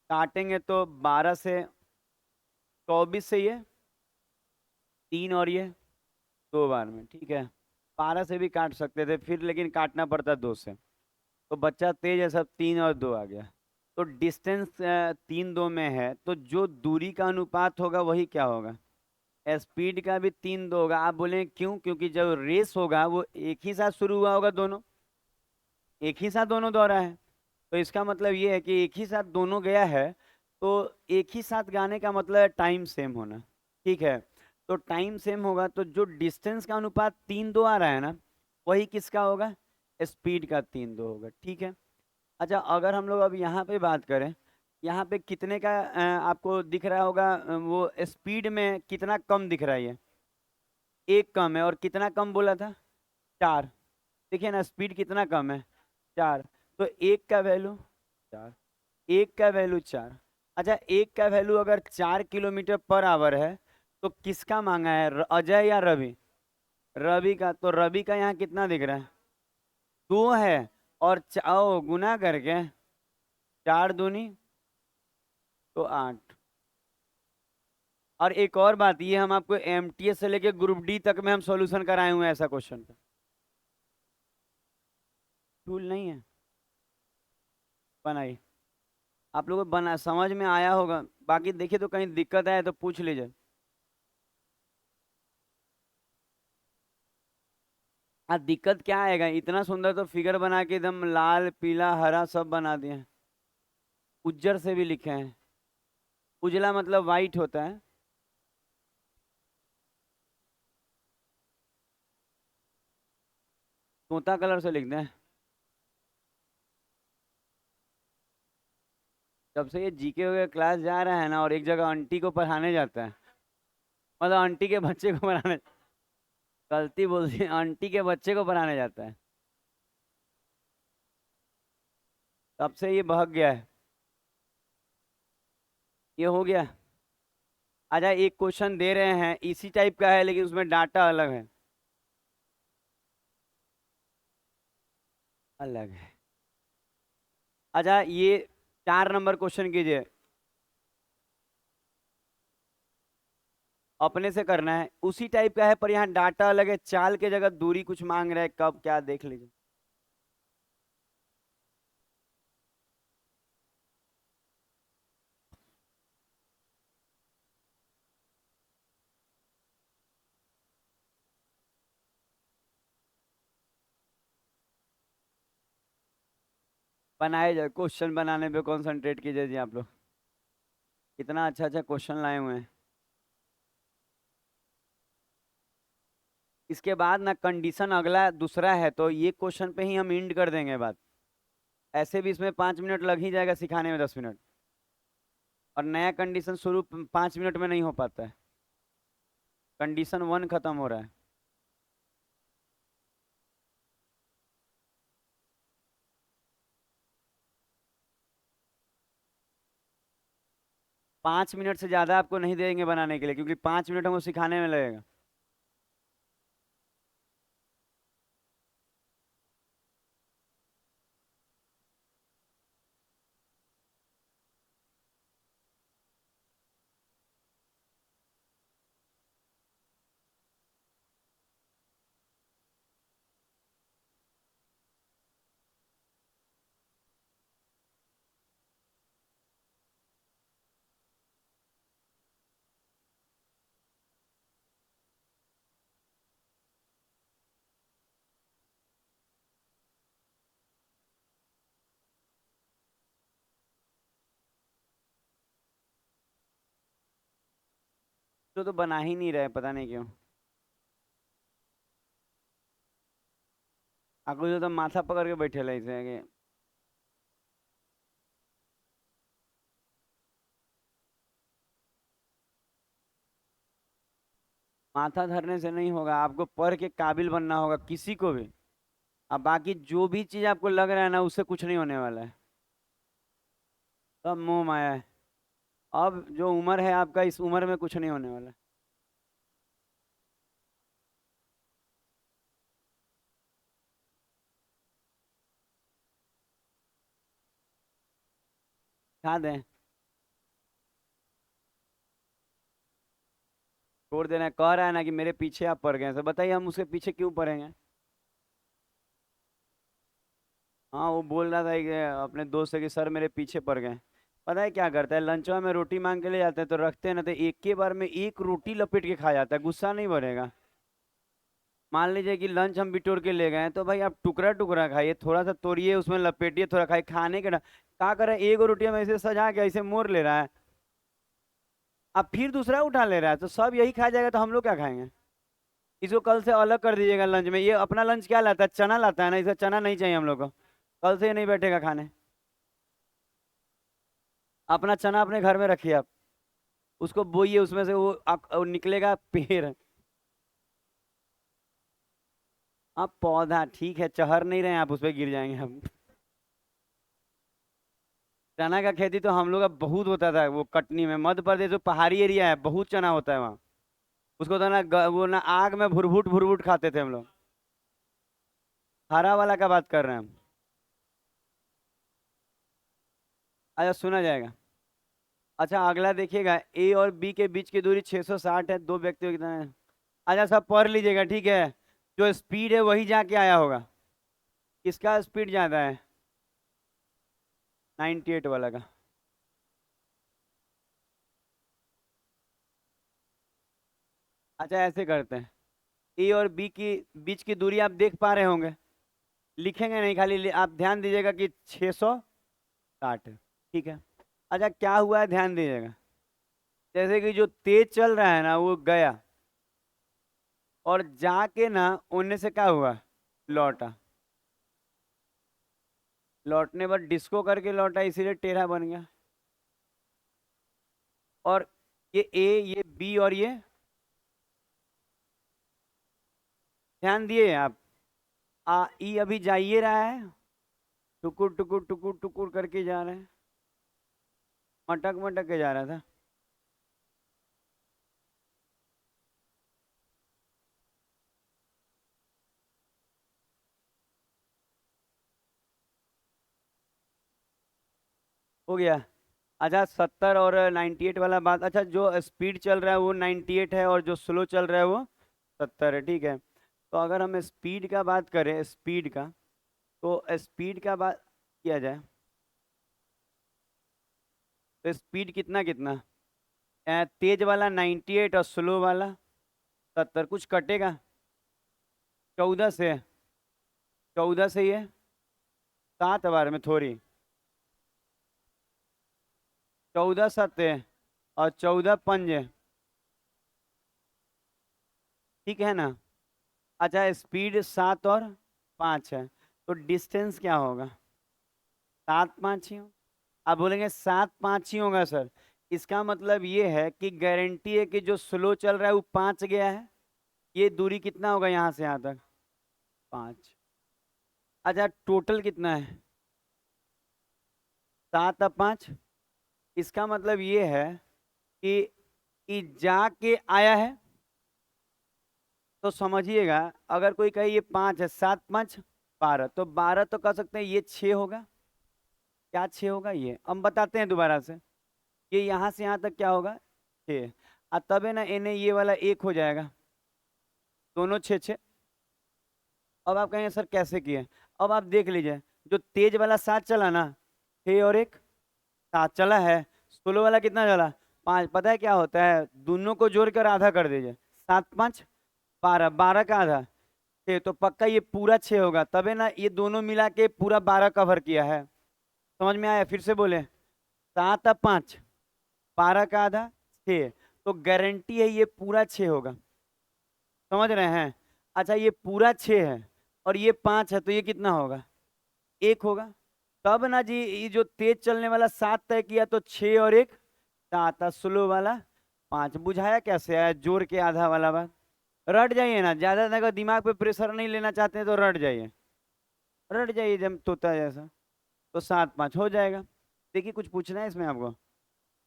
काटेंगे तो 12 से, 24 से ये 3, और ये 2 बार में, ठीक है। 12 से भी काट सकते थे फिर, लेकिन काटना पड़ता 2 से। तो बच्चा तेज है सब, 3 और 2 आ गया। तो डिस्टेंस 3 2 में है, तो जो दूरी का अनुपात होगा वही क्या होगा, स्पीड का भी 3 2 होगा। आप बोले क्यों, क्योंकि जब रेस होगा वो एक ही साथ शुरू हुआ होगा, दोनों एक ही साथ दोनों दौड़ा है। तो इसका मतलब ये है कि एक ही साथ दोनों गया है, तो एक ही साथ गाने का मतलब है टाइम सेम होना, ठीक है। तो टाइम सेम होगा, तो जो डिस्टेंस का अनुपात 3 2 आ रहा है ना, वही किसका होगा, स्पीड का 3 2 होगा, ठीक है। अच्छा अगर हम लोग अब यहाँ पे बात करें, यहाँ पे कितने का आपको दिख रहा होगा, वो स्पीड में कितना कम दिख रहा है ये, एक कम है, और कितना कम बोला था, 4। देखिए ना स्पीड कितना कम है, 4। तो एक का वैल्यू 4, एक का वैल्यू 4। अच्छा एक का वैल्यू अगर 4 किलोमीटर पर आवर है, तो किसका मांगा है, अजय या रवि, रवि का। तो रवि का यहाँ कितना दिख रहा है, 2 है, और गुना करके 4 दूनी तो 8। और एक और बात, ये हम आपको एमटीएस से लेके ग्रुप डी तक में हम सॉल्यूशन कराए हुए हैं ऐसा क्वेश्चन का, टूल नहीं है, बनाइए। आप लोगों को बना समझ में आया होगा, बाकी देखिए तो कहीं दिक्कत आए तो पूछ लीजिए। हाँ दिक्कत क्या आएगा, इतना सुंदर तो फिगर बना के एकदम लाल पीला हरा सब बना दिए हैं, उज्जर से भी लिखे हैं। उजला मतलब वाइट होता है। तोता कलर से लिख दें, जब से ये जीके वगैरह क्लास जा रहा है ना और एक जगह आंटी को पढ़ाने जाता है, मतलब आंटी के बच्चे को पढ़ाने, गलती बोल दी, आंटी के बच्चे को पढ़ाने जाता है, तब से ये बहक गया है। ये हो गया। अच्छा, एक क्वेश्चन दे रहे हैं इसी टाइप का है लेकिन उसमें डाटा अलग है। अलग है। अच्छा, ये 4 नंबर क्वेश्चन कीजिए। अपने से करना है, उसी टाइप का है पर यहाँ डाटा अलग है, चाल के जगह दूरी कुछ मांग रहा है, कब क्या देख लीजिए। बनाए जाए, क्वेश्चन बनाने पे कंसंट्रेट कीजिए जी आप लोग। कितना अच्छा अच्छा क्वेश्चन लाए हुए हैं। इसके बाद ना कंडीशन अगला दूसरा है, तो ये क्वेश्चन पे ही हम इंड कर देंगे बात। ऐसे भी इसमें 5 मिनट लग ही जाएगा, सिखाने में 10 मिनट। और नया कंडीशन शुरू 5 मिनट में नहीं हो पाता है। कंडीशन 1 खत्म हो रहा है। 5 मिनट से ज्यादा आपको नहीं देंगे बनाने के लिए, क्योंकि 5 मिनट हमको सिखाने में लगेगा। तो बना ही नहीं रहे, पता नहीं क्यों। आपको जो तो माथा पकड़ के बैठे रहे थे। माथा धरने से नहीं होगा, आपको पढ़ के काबिल बनना होगा किसी को भी। अब बाकी जो भी चीज आपको लग रहा है ना, उससे कुछ नहीं होने वाला है। सब मोह माया है। अब जो उम्र है आपका, इस उम्र में कुछ नहीं होने वाला। खा दें। छोड़ देना, कह रहा है ना कि मेरे पीछे आप पड़ गए, तो बताइए हम उसके पीछे क्यों पड़ेंगे। हाँ, वो बोल रहा था कि अपने दोस्त से कि सर मेरे पीछे पड़ गए। पता है क्या करता है, लंचवा में रोटी मांग के ले जाते हैं तो रखते हैं ना, तो एक के बार में एक रोटी लपेट के खा जाता है, गुस्सा नहीं बढ़ेगा। मान लीजिए कि लंच हम बिटोर के ले गए हैं, तो भाई आप टुकड़ा टुकड़ा खाइए, थोड़ा सा तोड़िए, उसमें लपेटिए, थोड़ा खाइए, खाने के ना क्या करें, एक रोटी हम ऐसे सजा के ऐसे मोड़ ले रहा है, अब फिर दूसरा उठा ले रहा है, तो सब यही खा जाएगा तो हम लोग क्या खाएंगे। इसको कल से अलग कर दीजिएगा लंच में। ये अपना लंच क्या लाता है, चना लाता है ना, इसे चना नहीं चाहिए हम लोग को। कल से ये नहीं बैठेगा खाने। अपना चना अपने घर में रखिए आप, उसको बोइए, उसमें से वो निकलेगा पेड़। आप पौधा ठीक है, चहर नहीं रहे हैं आप, उस पर गिर जाएंगे हम। चना का खेती तो हम लोग का बहुत होता था, वो कटनी में, मध्य प्रदेश जो पहाड़ी एरिया है, बहुत चना होता है वहाँ। उसको तो ना वो ना आग में भुरभुट भुरभुट खाते थे हम लोग। हरा वाला का बात कर रहे हैं हम। अच्छा, सुना जाएगा। अच्छा, अगला देखिएगा, ए और बी के बीच की दूरी 660 है, दो व्यक्तियों की तरह। अच्छा, सब पढ़ लीजिएगा, ठीक है। जो स्पीड है वही जाके आया होगा। किसका स्पीड ज्यादा है? 98 वाला का। अच्छा, ऐसे करते हैं, ए और बी की बीच की दूरी आप देख पा रहे होंगे, लिखेंगे नहीं, खाली आप ध्यान दीजिएगा कि 660 है। ठीक है। अच्छा, क्या हुआ है ध्यान दीजिएगा। जैसे कि जो तेज चल रहा है ना, वो गया और जाके ना उनने से क्या हुआ, लौटा। लौटने पर डिस्को करके लौटा, इसीलिए टेढ़ा बन गया। और ये ए, ये बी और ये, ध्यान दिए आप, ई अभी जा ही रहा है, टुकुर टुकुर टुकुर टुकुर करके जा रहा है, मटक मटक के जा रहा था। हो गया। अच्छा 70 और 98 वाला बात, अच्छा जो स्पीड चल रहा है वो 98 है और जो स्लो चल रहा है वो 70 है, ठीक है। तो अगर हम स्पीड का बात करें, स्पीड का, तो स्पीड का बात किया जाए तो स्पीड कितना कितना, तेज वाला 98 और स्लो वाला 70, कुछ कटेगा 14 से, 14 से ये 7 बार में थोड़ी, 14 सत्ते और 14 पंजे, ठीक है ना। अच्छा स्पीड 7 और 5 है, तो डिस्टेंस क्या होगा, 7 5 ही हो। आप बोलेंगे 7 5 ही होगा सर, इसका मतलब ये है कि गारंटी है कि जो स्लो चल रहा है वो 5 गया है, ये दूरी कितना होगा यहाँ से यहाँ तक, 5। अच्छा टोटल कितना है, 7 और 5, इसका मतलब ये है कि जाके आया है, तो समझिएगा अगर कोई कहे ये 5 है, 7 5 12, तो 12 तो कह सकते हैं ये 6 होगा, क्या 6 होगा, ये हम बताते हैं दोबारा से, ये यहाँ से यहाँ तक क्या होगा 6, और तब है ना इन्हें ये वाला 1 हो जाएगा, दोनों 6 6। अब आप कहेंगे सर कैसे किए, अब आप देख लीजिए, जो तेज वाला 7 चला ना, 6 और 1 7 चला है, स्लो वाला कितना चला 5, पता है क्या होता है, दोनों को जोड़कर आधा कर दीजिए, 7 5 12, 12 का आधा 6, तो पक्का ये पूरा 6 होगा, तब है ना ये दोनों मिला के पूरा 12 कवर किया है। समझ में आया, फिर से बोले, 7 और 5, 12 का आधा 6, तो गारंटी है ये पूरा 6 होगा, समझ रहे हैं। अच्छा ये पूरा 6 है और ये 5 है, तो ये कितना होगा, 1 होगा। तब ना जी ये जो तेज चलने वाला 7 तय किया, तो 6 और 1 7, और स्लो वाला 5, बुझाया कैसे आया, जोड़ के आधा वाला बात। रट जाइए ना, ज्यादा अगर दिमाग पे प्रेशर नहीं लेना चाहते हैं तो रट जाइए, रट जाइए जब तोता जैसा, तो 7 5 हो जाएगा। देखिए कुछ पूछना है इसमें आपको।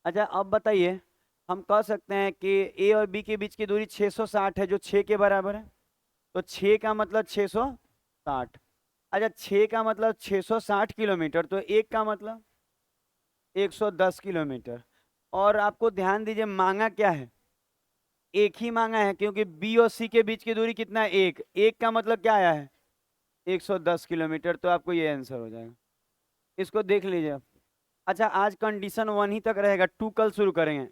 अच्छा अब बताइए, हम कह सकते हैं कि ए और बी के बीच की दूरी 660 है, जो 6 के बराबर है, तो 6 का मतलब 660। अच्छा 6 का मतलब 660 किलोमीटर, तो एक का मतलब 110 किलोमीटर। और आपको ध्यान दीजिए मांगा क्या है, एक ही मांगा है, क्योंकि बी और सी के बीच की दूरी कितना है, एक का मतलब क्या आया है 110 किलोमीटर, तो आपको ये आंसर हो जाएगा, इसको देख लीजिए आप। अच्छा आज कंडीशन 1 ही तक रहेगा, 2 कल शुरू करेंगे।